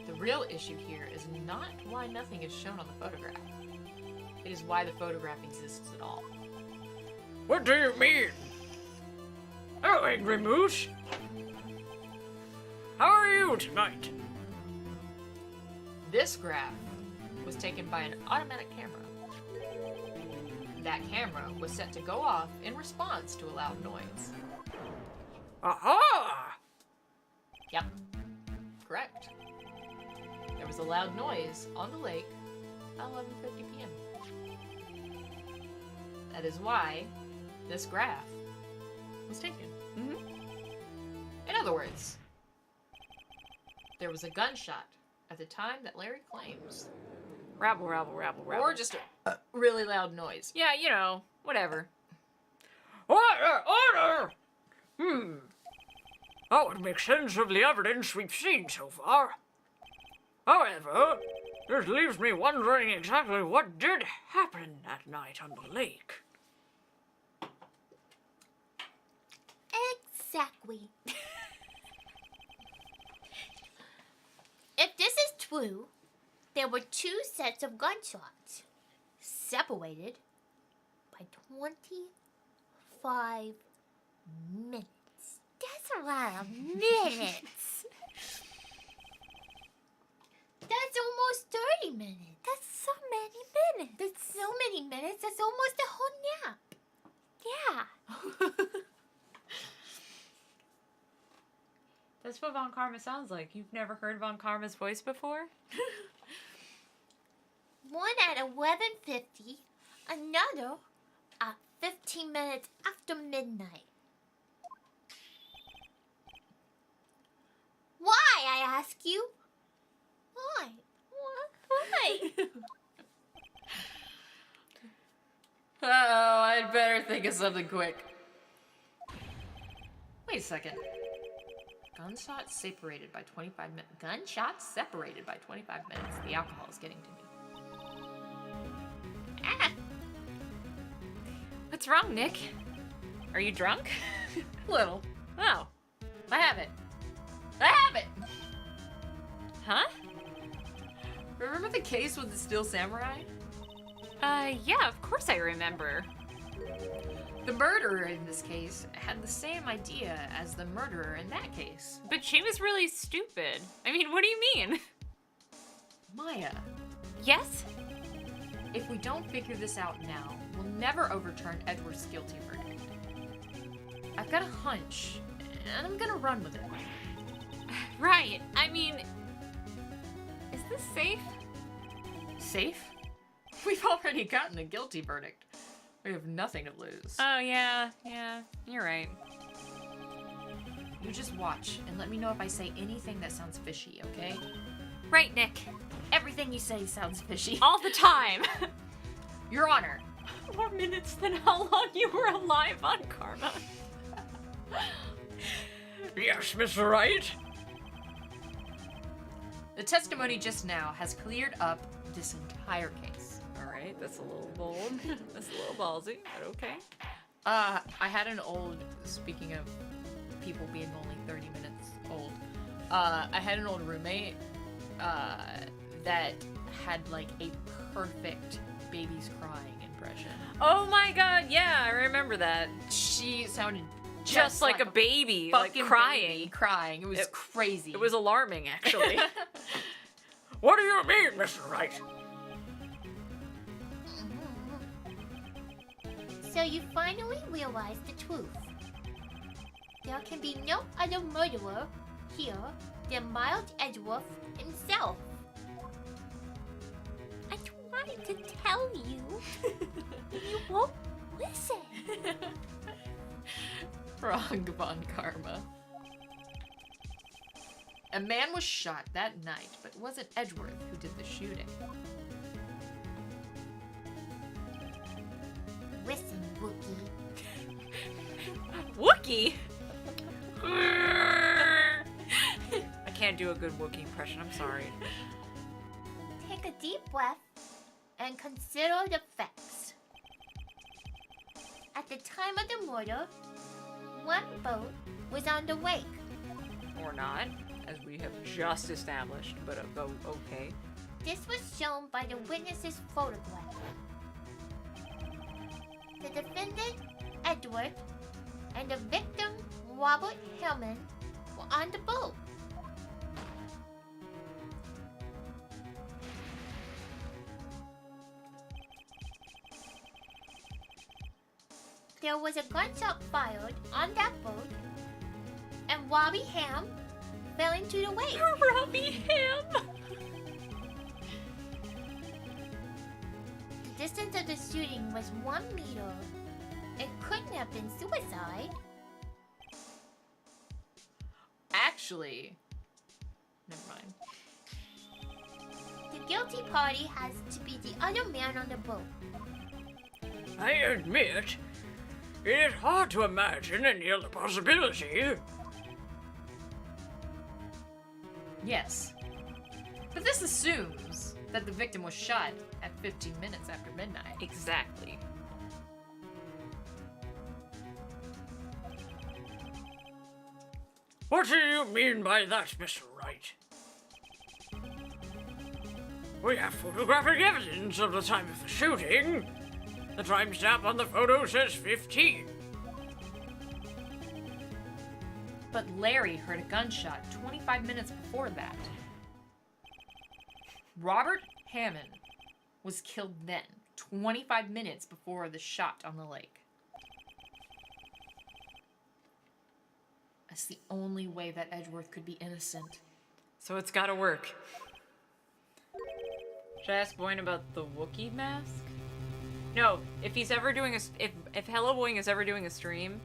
the real issue here is not why nothing is shown on the photograph. It is why the photograph exists at all. What do you mean? Hello, Angry Moose. How are you tonight? This graph was taken by an automatic camera. That camera was set to go off in response to a loud noise. Aha! Yep, correct. There was a loud noise on the lake at 11:50 p.m. That is why this graph was taken. In other words, there was a gunshot at the time that Larry claims. Rabble, rabble, rabble, rabble. Or just a really loud noise. Yeah, you know, whatever. Order! Order! That would make sense of the evidence we've seen so far. However, this leaves me wondering exactly what did happen that night on the lake. Exactly. If this is true, there were 2 sets of gunshots, separated by 25 minutes. That's a lot of minutes. That's almost 30 minutes. That's so many minutes. That's so many minutes. That's almost a whole nap. Yeah. That's what Von Karma sounds like. You've never heard Von Karma's voice before? One at 11:50, another at 15 minutes after midnight. Why, I ask you? Why? Why? Oh, I'd better think of something quick. Wait a second. Gunshots separated by 25 minutes. Gunshots separated by 25 minutes. The alcohol is getting to me. Ah, What's wrong, Nick? Are you drunk? Little. Oh. I have it. I have it! Huh? Remember the case with the Steel Samurai? Yeah, of course I remember. The murderer in this case had the same idea as the murderer in that case. But she was really stupid. I mean, what do you mean? Maya, Yes? if we don't figure this out now, we'll never overturn Edward's guilty verdict. I've got a hunch, and I'm gonna run with it. Right. I mean, is this safe? Safe? We've already gotten a guilty verdict. We have nothing to lose. Oh, yeah, you're right. You just watch, and let me know if I say anything that sounds fishy, okay? Right, Nick. Everything you say sounds fishy. All the time. Your Honor. More minutes than how long you were alive on Karma. Yes, Mr. Wright? The testimony just now has cleared up this entire case. All right, that's a little bold. That's a little ballsy, but okay. I had an old, speaking of people being only 30 minutes old, I had an old roommate that had like a perfect baby's crying impression. Oh my god, yeah, I remember that. She sounded Just like a baby, like fucking crying. baby crying. It was crazy. It was alarming, actually. What do you mean, Mr. Wright? so you finally realize the truth. There can be no other murderer here than Miles Edgeworth himself. I tried to tell you. You won't listen. Wrong, Von Karma. A man was shot that night, but it wasn't Edgeworth who did the shooting. Listen, Wookie. Wookie? I can't do a good Wookie impression, I'm sorry. Take a deep breath and consider the facts. At the time of the murder, one boat was on the lake. Or not, as we have just established, but okay. This was shown by the witness's photograph. the defendant, Edward, and the victim, Robert Hillman, were on the boat. There was a gunshot fired on that boat, and Robbie Ham fell into the wake. Robbie Ham! The distance of the shooting was 1 meter. It couldn't have been suicide. Actually, never mind. The guilty party has to be the other man on the boat. I admit, it is hard to imagine any other possibility. Yes. But this assumes that the victim was shot at 15 minutes after midnight. Exactly. What do you mean by that, Mr. Wright? We have photographic evidence of the time of the shooting. The timestamp on the photo says 15. But Larry heard a gunshot 25 minutes before that. Robert Hammond was killed then, 25 minutes before the shot on the lake. That's the only way that Edgeworth could be innocent. So it's gotta work. Should I ask Boyne about the Wookiee mask? No, if he's ever doing if Hello Boyne is ever doing a stream,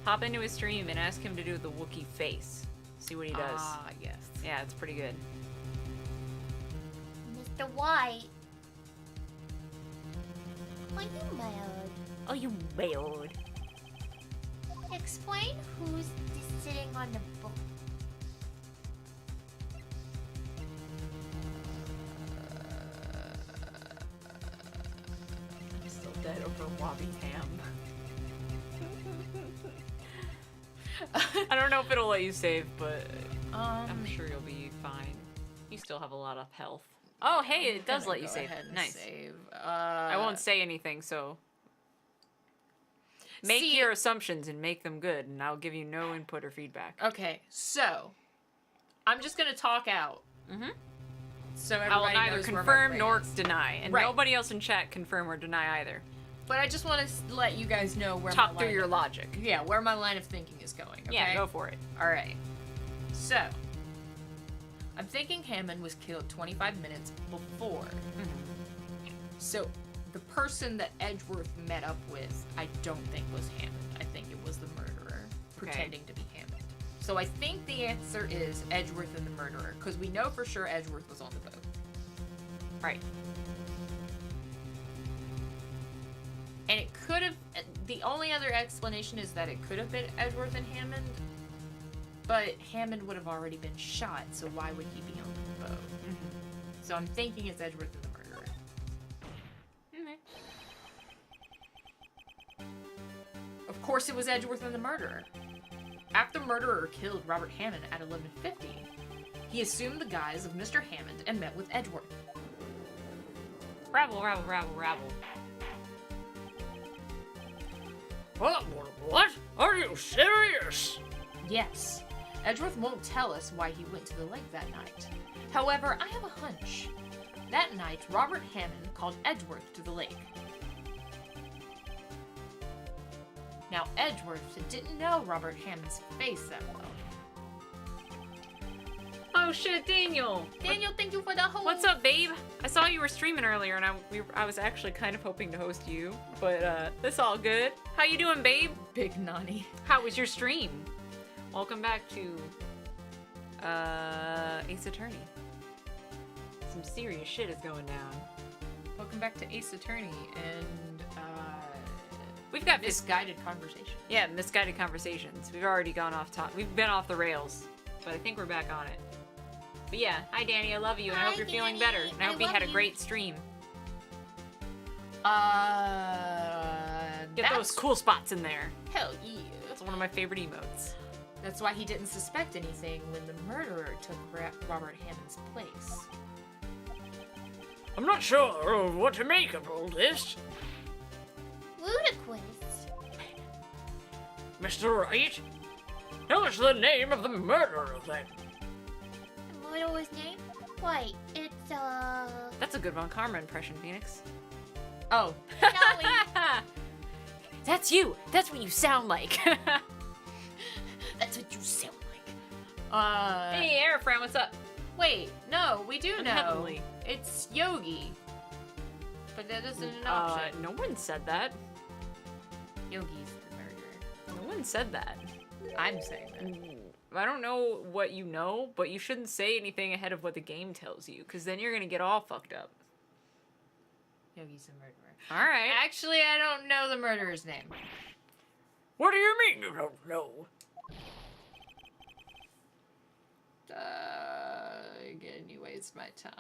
hop into his stream and ask him to do the Wookiee face. See what he does. Ah, yes. Yeah, it's pretty good. Mr. White. Are you mad? Oh, you wailed. Explain who's sitting on the boat. I'm still dead over Wobby Ham. I don't know if it'll let you save, but I'm sure you'll be fine. You still have a lot of health. Oh, hey, it does let you save. Nice. Save. I won't say anything, so make See- your assumptions and make them good, and I'll give you no input or feedback. Okay, so I'm just gonna talk out. Mhm. So I will everybody neither knows where my confirm brain nor is. deny, and Right. nobody else in chat confirm or deny either. But I just want to let you guys know where Talk my through line your of, logic. Yeah, where my line of thinking is going. Okay? Yeah, go for it. All right. So I'm thinking Hammond was killed 25 minutes before. So the person that Edgeworth met up with, I don't think was Hammond. I think it was the murderer pretending to be Hammond. So I think the answer is Edgeworth and the murderer, because we know for sure Edgeworth was on the boat. Right. And it could have, the only other explanation is that it could have been Edgeworth and Hammond, but Hammond would have already been shot, so why would he be on the boat? So I'm thinking it's Edgeworth and the murderer. Of course it was Edgeworth and the murderer. After murderer killed Robert Hammond at 11:50, he assumed the guise of Mr. Hammond and met with Edgeworth. Rabble, rabble, rabble, rabble. What? Are you serious? Yes, Edgeworth won't tell us why he went to the lake that night. However, I have a hunch. That night, Robert Hammond called Edgeworth to the lake. Now, Edgeworth didn't know Robert Hammond's face that well. Oh shit, Daniel! Daniel, thank you for the whole... What's up, babe? I saw you were streaming earlier, and I was actually kind of hoping to host you, but that's all good. How you doing, babe? Big Nani. How was your stream? Welcome back to Ace Attorney. Some serious shit is going down. Welcome back to Ace Attorney and, We've got misguided conversation. Yeah, misguided conversations. We've already gone off top. We've been off the rails, but I think we're back on it. But yeah, hi Danny, I love you, and I Hi, hope you're feeling Danny. better. And I I hope you love had a you. great stream. Get That's those cool spots in there. Hell yeah. It's one of my favorite emotes. That's why he didn't suspect anything when the murderer took Robert Hammond's place. I'm not sure of what to make of all this. ludicrous. Mr. Wright, tell us the name of the murderer then. The murderer's name? Wait, it's, That's a good one. Karma impression, Phoenix. Oh. Sally. That's you. That's what you sound like. That's what you sound Hey, Airfram, what's up? wait, no, we do know. Heavenly. It's Yogi. But that isn't an option. No one said that. Yogi's the murderer. No one said that. I'm saying that. I don't know what you know, but you shouldn't say anything ahead of what the game tells you, because then you're gonna get all fucked up. Yogi's the murderer. Alright. Actually, I don't know the murderer's name. What do you mean you don't know? Again, you waste my time.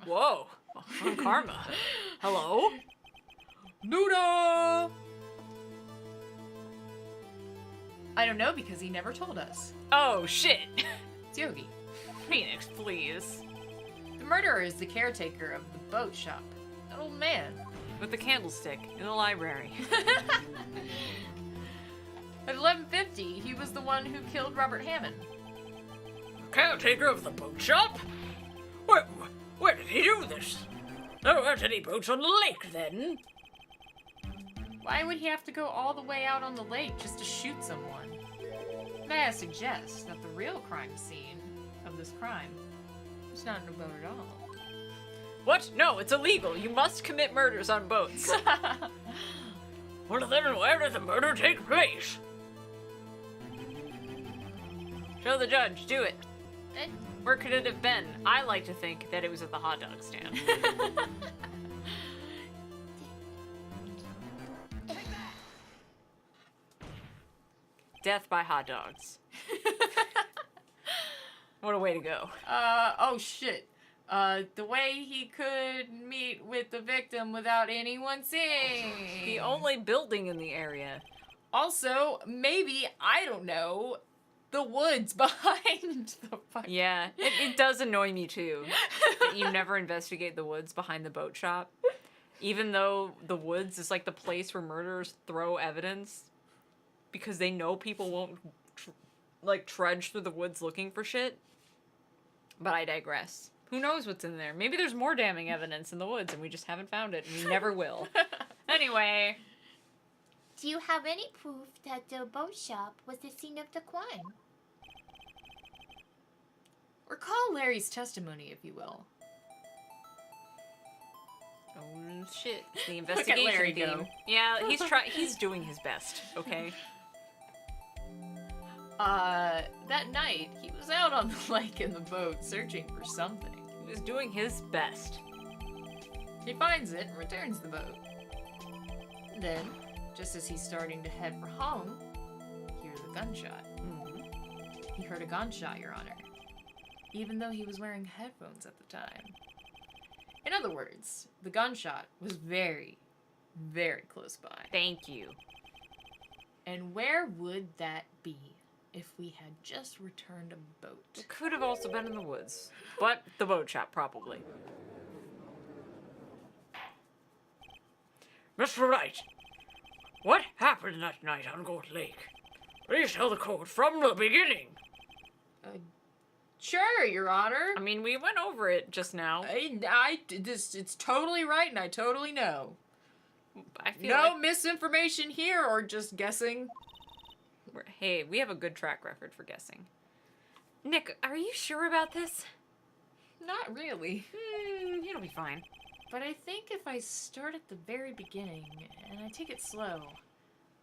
Whoa. On Karma. Hello? Nuda! I don't know because he never told us. Oh, shit. It's Yogi. Phoenix, please. The murderer is the caretaker of the boat shop. That old man. With the candlestick in the library. At 11:50, he was the one who killed Robert Hammond. Caretaker of the boat shop? Where did he do this? There weren't any boats on the lake then. Why would he have to go all the way out on the lake just to shoot someone? May I suggest that the real crime scene of this crime is not in a boat at all. What? No, it's illegal. You must commit murders on boats. Well then, where did the murder take place? Show the judge. Do it. Eh? Where could it have been? I like to think that it was at the hot dog stand. Death by hot dogs. What a way to go. Oh shit. The way he could meet with the victim without anyone seeing. The only building in the area. Also, maybe, I don't know, the woods behind the fucking... Yeah, it does annoy me too that you never investigate the woods behind the boat shop. Even though the woods is like the place where murderers throw evidence because they know people won't trudge through the woods looking for shit. But I digress. Who knows what's in there? Maybe there's more damning evidence in the woods and we just haven't found it and we never will. Anyway, Do you have any proof that the boat shop was the scene of the crime? Recall Larry's testimony, if you will. oh shit, the Look investigation at Larry team. go. Yeah, he's doing his best, okay? That night, he was out on the lake in the boat searching for something. He was doing his best. He finds it and returns the boat. Then, just as he's starting to head for home, he hears a gunshot. He heard a gunshot, Your Honor, even though he was wearing headphones at the time. In other words, the gunshot was very, very close by. Thank you. And where would that be if we had just returned a boat? It could have also been in the woods, but the boat shop probably. Mr. Wright, what happened that night on Goat Lake? Please tell the court from the beginning. Sure, Your Honor. I mean, we went over it just now. It's totally right, and I totally know. I feel No like misinformation here, or just guessing. hey, we have a good track record for guessing. Nick, are you sure about this? Not really. It'll be fine. But I think if I start at the very beginning, and I take it slow,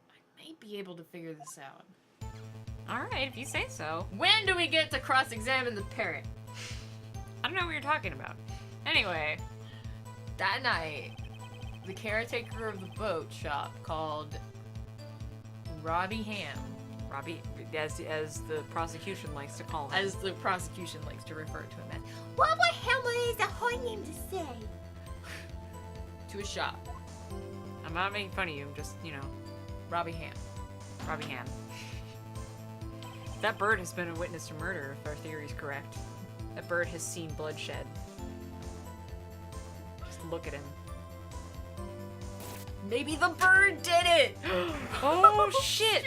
I may be able to figure this out. Alright, if you say so. When do we get to cross-examine the parrot? I don't know what you're talking about. Anyway, That night, the caretaker of the boat shop called Robbie Ham, Robbie, as the prosecution likes to call him. as the prosecution likes to refer to him as, What the hell is a hard name to say? to a shop. I'm not making fun of you, I'm just, Robbie Ham. Robbie Ham. That bird has been a witness to murder, if our theory is correct. That bird has seen bloodshed. Just look at him. Maybe the bird did it! Oh, shit!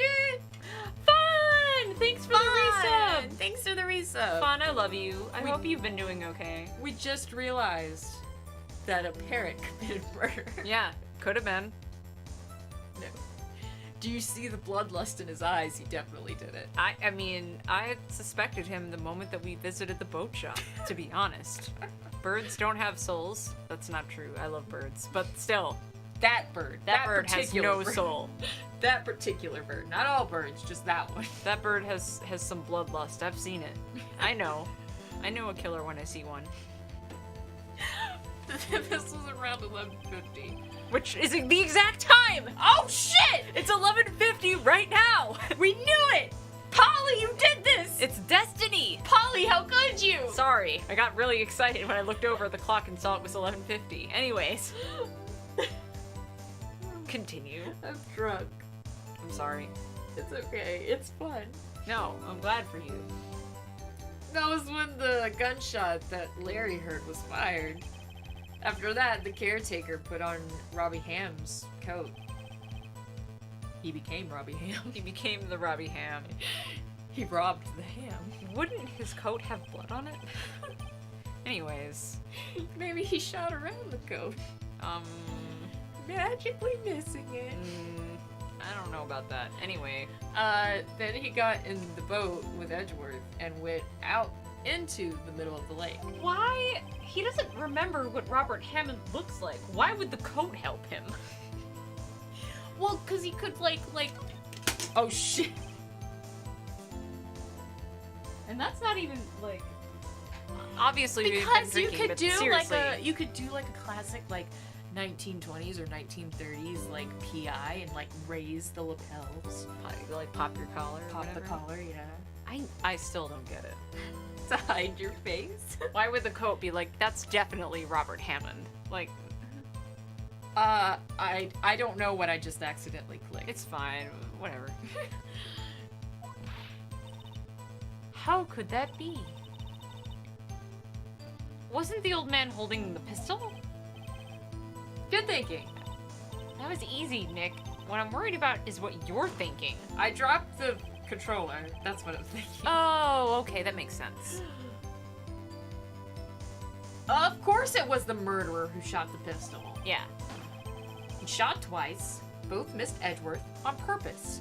Fun! Thanks for the resub! Thanks for the resub! Fawn, I love you. I hope you've been doing okay. We just realized that a parrot committed murder. Yeah, could have been. No. Do you see the bloodlust in his eyes? He definitely did it. I mean, I suspected him the moment that we visited the boat shop, to be honest. Birds don't have souls. That's not true. I love birds. But still, That bird. that bird has particular no bird. soul. That particular bird. Not all birds, just that one. That bird has some bloodlust. I've seen it. I know. I know a killer when I see one. This was around 11:50. Which is the exact time! Oh shit! It's 11:50 right now! We knew it! Polly, you did this! It's destiny! Polly, how could you? Sorry, I got really excited when I looked over at the clock and saw it was 11:50. Anyways. Continue. I'm drunk. I'm sorry. It's okay. It's fun. No, I'm glad for you. That was when the gunshot that Larry heard was fired. After that, the caretaker put on Robbie Ham's coat. He became Robbie Ham. He became the Robbie Ham. He robbed the ham. Wouldn't his coat have blood on it? Anyways, Maybe he shot around the coat, magically missing it. I don't know about that. Anyway, Then he got in the boat with Edgeworth and went out into the middle of the lake. Why? He doesn't remember what Robert Hammond looks like. Why would the coat help him? Well, cause he could like. Oh shit! And that's not even like. obviously we've been Because you drinking, could but do seriously, like a classic like 1920s or 1930s like PI and like raise the lapels, like pop your collar. or pop the whatever. collar, yeah, I still don't get it. to hide your face. Why would the coat be like, that's definitely Robert Hammond? Like, I don't know what I just accidentally clicked. it's fine, whatever. How could that be? Wasn't the old man holding the pistol? Good thinking. That was easy, Nick. What I'm worried about is what you're thinking. I dropped the controller. That's what I was thinking. Oh, okay, that makes sense. Of course it was the murderer who shot the pistol. Yeah. He shot twice. Both missed Edgeworth on purpose.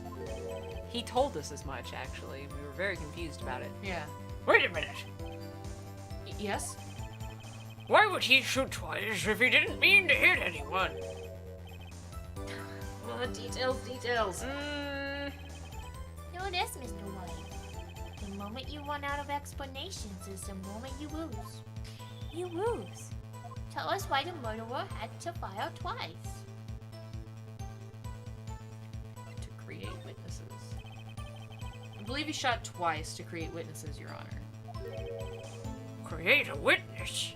He told us as much, actually. We were very confused about it. Yeah. Wait a minute. Yes? Why would he shoot twice if he didn't mean to hit anyone? Details. Know this, Mr. White. The moment you run out of explanations is the moment you lose. You lose. Tell us why the murderer had to fire twice. To create witnesses. I believe he shot twice to create witnesses, Your Honor. Create a witness?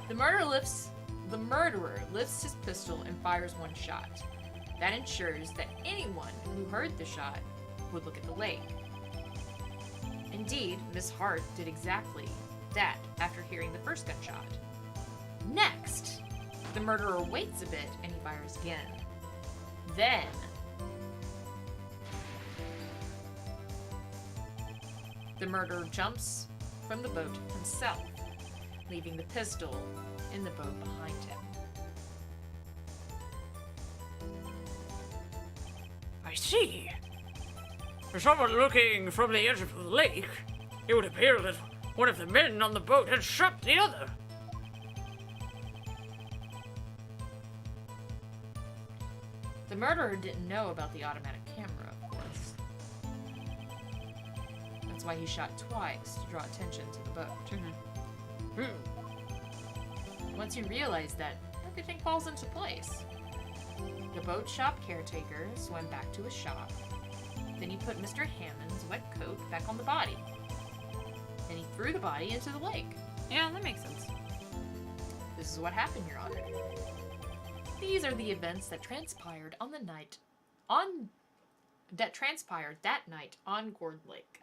The murderer lifts his pistol and fires one shot. That ensures that anyone who heard the shot would look at the lake. Indeed, Miss Hart did exactly that after hearing the first gunshot. Next, the murderer waits a bit and he fires again. Then, the murderer jumps from the boat himself, leaving the pistol in the boat behind him. I see. For someone looking from the edge of the lake, it would appear that one of the men on the boat had shot the other. The murderer didn't know about the automatic camera, of course. That's why he shot twice, to draw attention to the boat. Once you realize that, everything falls into place. The boat shop caretaker swam back to his shop. Then he put Mr. Hammond's wet coat back on the body. Then he threw the body into the lake. Yeah, that makes sense. This is what happened, Your Honor. These are the events that transpired that night on Gourd Lake.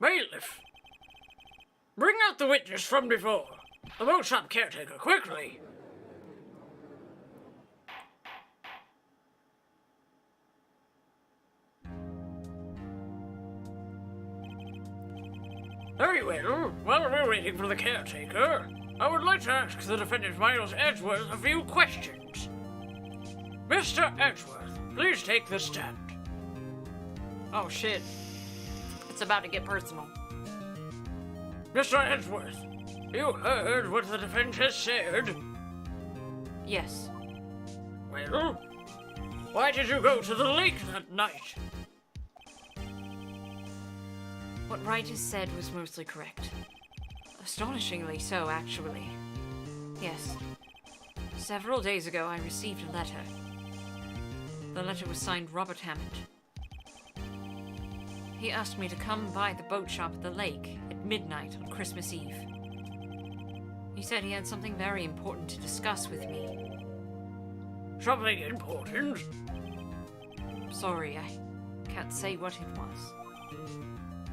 Bailiff! Bring out the witness from before. The boat shop caretaker, quickly! Very well. While we're waiting for the caretaker, I would like to ask the defendant Miles Edgeworth a few questions. Mr. Edgeworth, please take the stand. Oh shit. It's about to get personal. Mr. Edgeworth, you heard what the defense has said? Yes. Well, why did you go to the lake that night? What Wright has said was mostly correct. Astonishingly so, actually. Yes. Several days ago, I received a letter. The letter was signed Robert Hammond. He asked me to come by the boat shop at the lake at midnight on Christmas Eve. He said he had something very important to discuss with me. Something important? Sorry, I can't say what it was.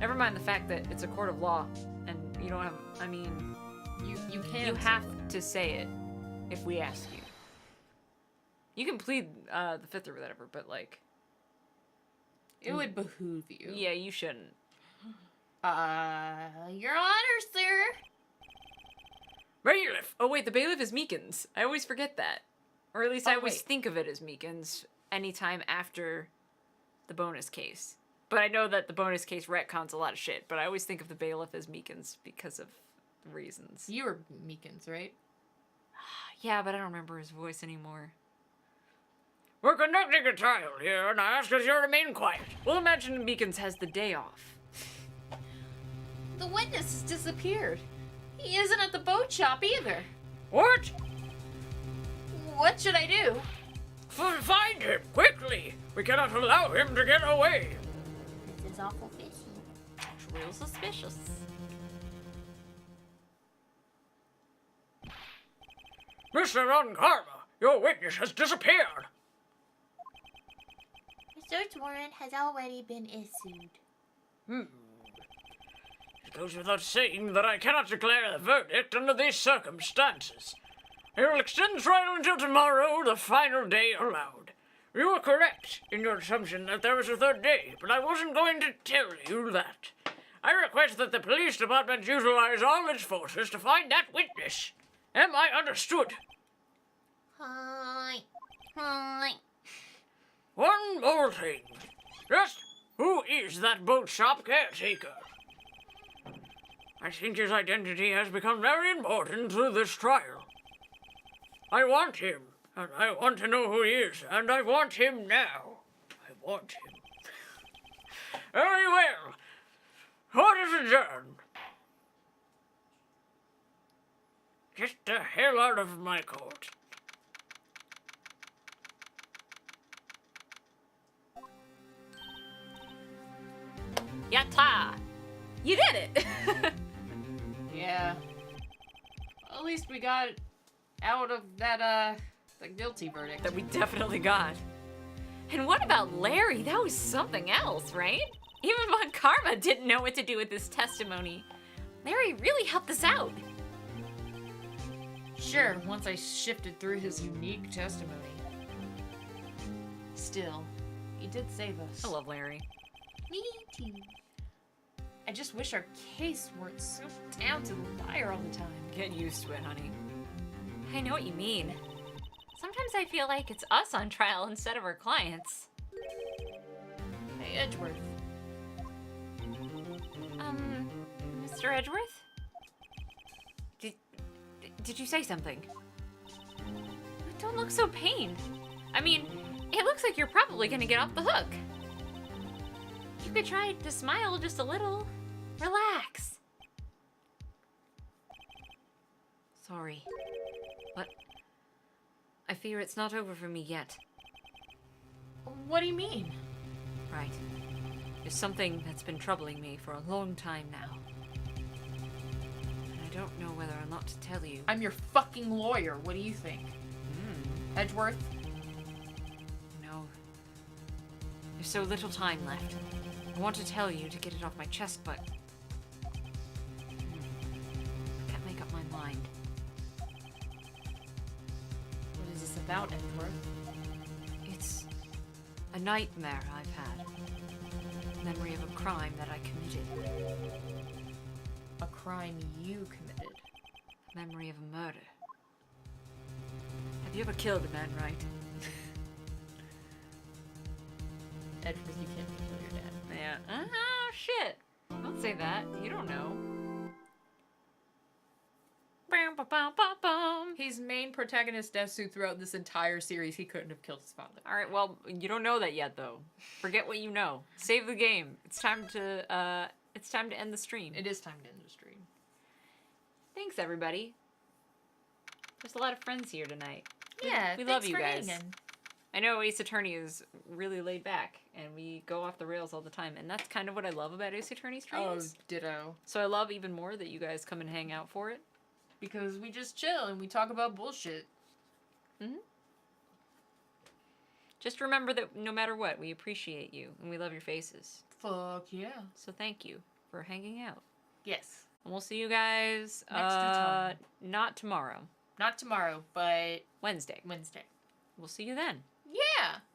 Never mind the fact that it's a court of law, and you don't have, I mean... You can't. You have to say it if we ask you. You can plead the fifth or whatever, but like... It would behoove you. Yeah, you shouldn't. Your Honor, sir. Bailiff! Oh wait, the bailiff is Meekins. I always forget that. Or at least I Oh, always wait. think of it as Meekins anytime after the bonus case. But I know that the bonus case retcons a lot of shit, but I always think of the bailiff as Meekins because of reasons. You were Meekins, right? Yeah, but I don't remember his voice anymore. We're conducting a trial here, and I ask that you remain quiet. Well, imagine Meekins has the day off. The witness has disappeared. He isn't at the boat shop either. What? What should I do? Find him, quickly! We cannot allow him to get away! This is awful fishy. It's real suspicious. Mr. Ron Karma, your witness has disappeared! The search warrant has already been issued. It goes without saying that I cannot declare the verdict under these circumstances. I will extend the trial until tomorrow, the final day allowed. You were correct in your assumption that there was a third day, but I wasn't going to tell you that. I request that the police department utilize all its forces to find that witness. Am I understood? Hi. Hi. One more thing. Just who is that boat shop caretaker? I think his identity has become very important through this trial. I want him, and I want to know who he is, and I want him now. I want him. Very well. Court is adjourned. Get the hell out of my court. Yatta! You did it! Yeah. At least we got out of that, the guilty verdict. That we definitely got. And what about Larry? That was something else, right? Even Von Karma didn't know what to do with this testimony. Larry really helped us out. Sure, once I shifted through his unique testimony. Still, he did save us. I love Larry. Me too. I just wish our case weren't so down to the wire all the time. Get used to it, honey. I know what you mean. Sometimes I feel like it's us on trial instead of our clients. Hey, Edgeworth. Mr. Edgeworth? Did you say something? Don't look so pained. I mean, it looks like you're probably gonna get off the hook. You could try to smile just a little. Relax. Sorry, but I fear it's not over for me yet. What do you mean? Right. There's something that's been troubling me for a long time now. And I don't know whether or not to tell you. I'm your fucking lawyer. What do you think? Edgeworth? No. There's so little time left. I want to tell you to get it off my chest, but without Edgeworth. It's a nightmare I've had. Memory of a crime that I committed. A crime you committed. Memory of a murder. Have you ever killed a man, right? Edgeworth, you can't kill your dad. Yeah. Oh, shit. Don't say that. You don't know. He's main protagonist Desu throughout this entire series. He couldn't have killed his father. All right, well, you don't know that yet, though. Forget what you know. Save the game. It's time to end the stream. It is time to end the stream. Thanks, everybody. There's a lot of friends here tonight. Yeah, we thanks love you for guys. hanging. I know Ace Attorney is really laid back, and we go off the rails all the time, and that's kind of what I love about Ace Attorney Oh, streams. ditto. So I love even more that you guys come and hang out for it. Because we just chill and we talk about bullshit. Just remember that no matter what, we appreciate you, and we love your faces. Fuck yeah. So thank you for hanging out. Yes. And we'll see you guys Next time. not tomorrow. Not tomorrow, but Wednesday. Wednesday. We'll see you then. Yeah.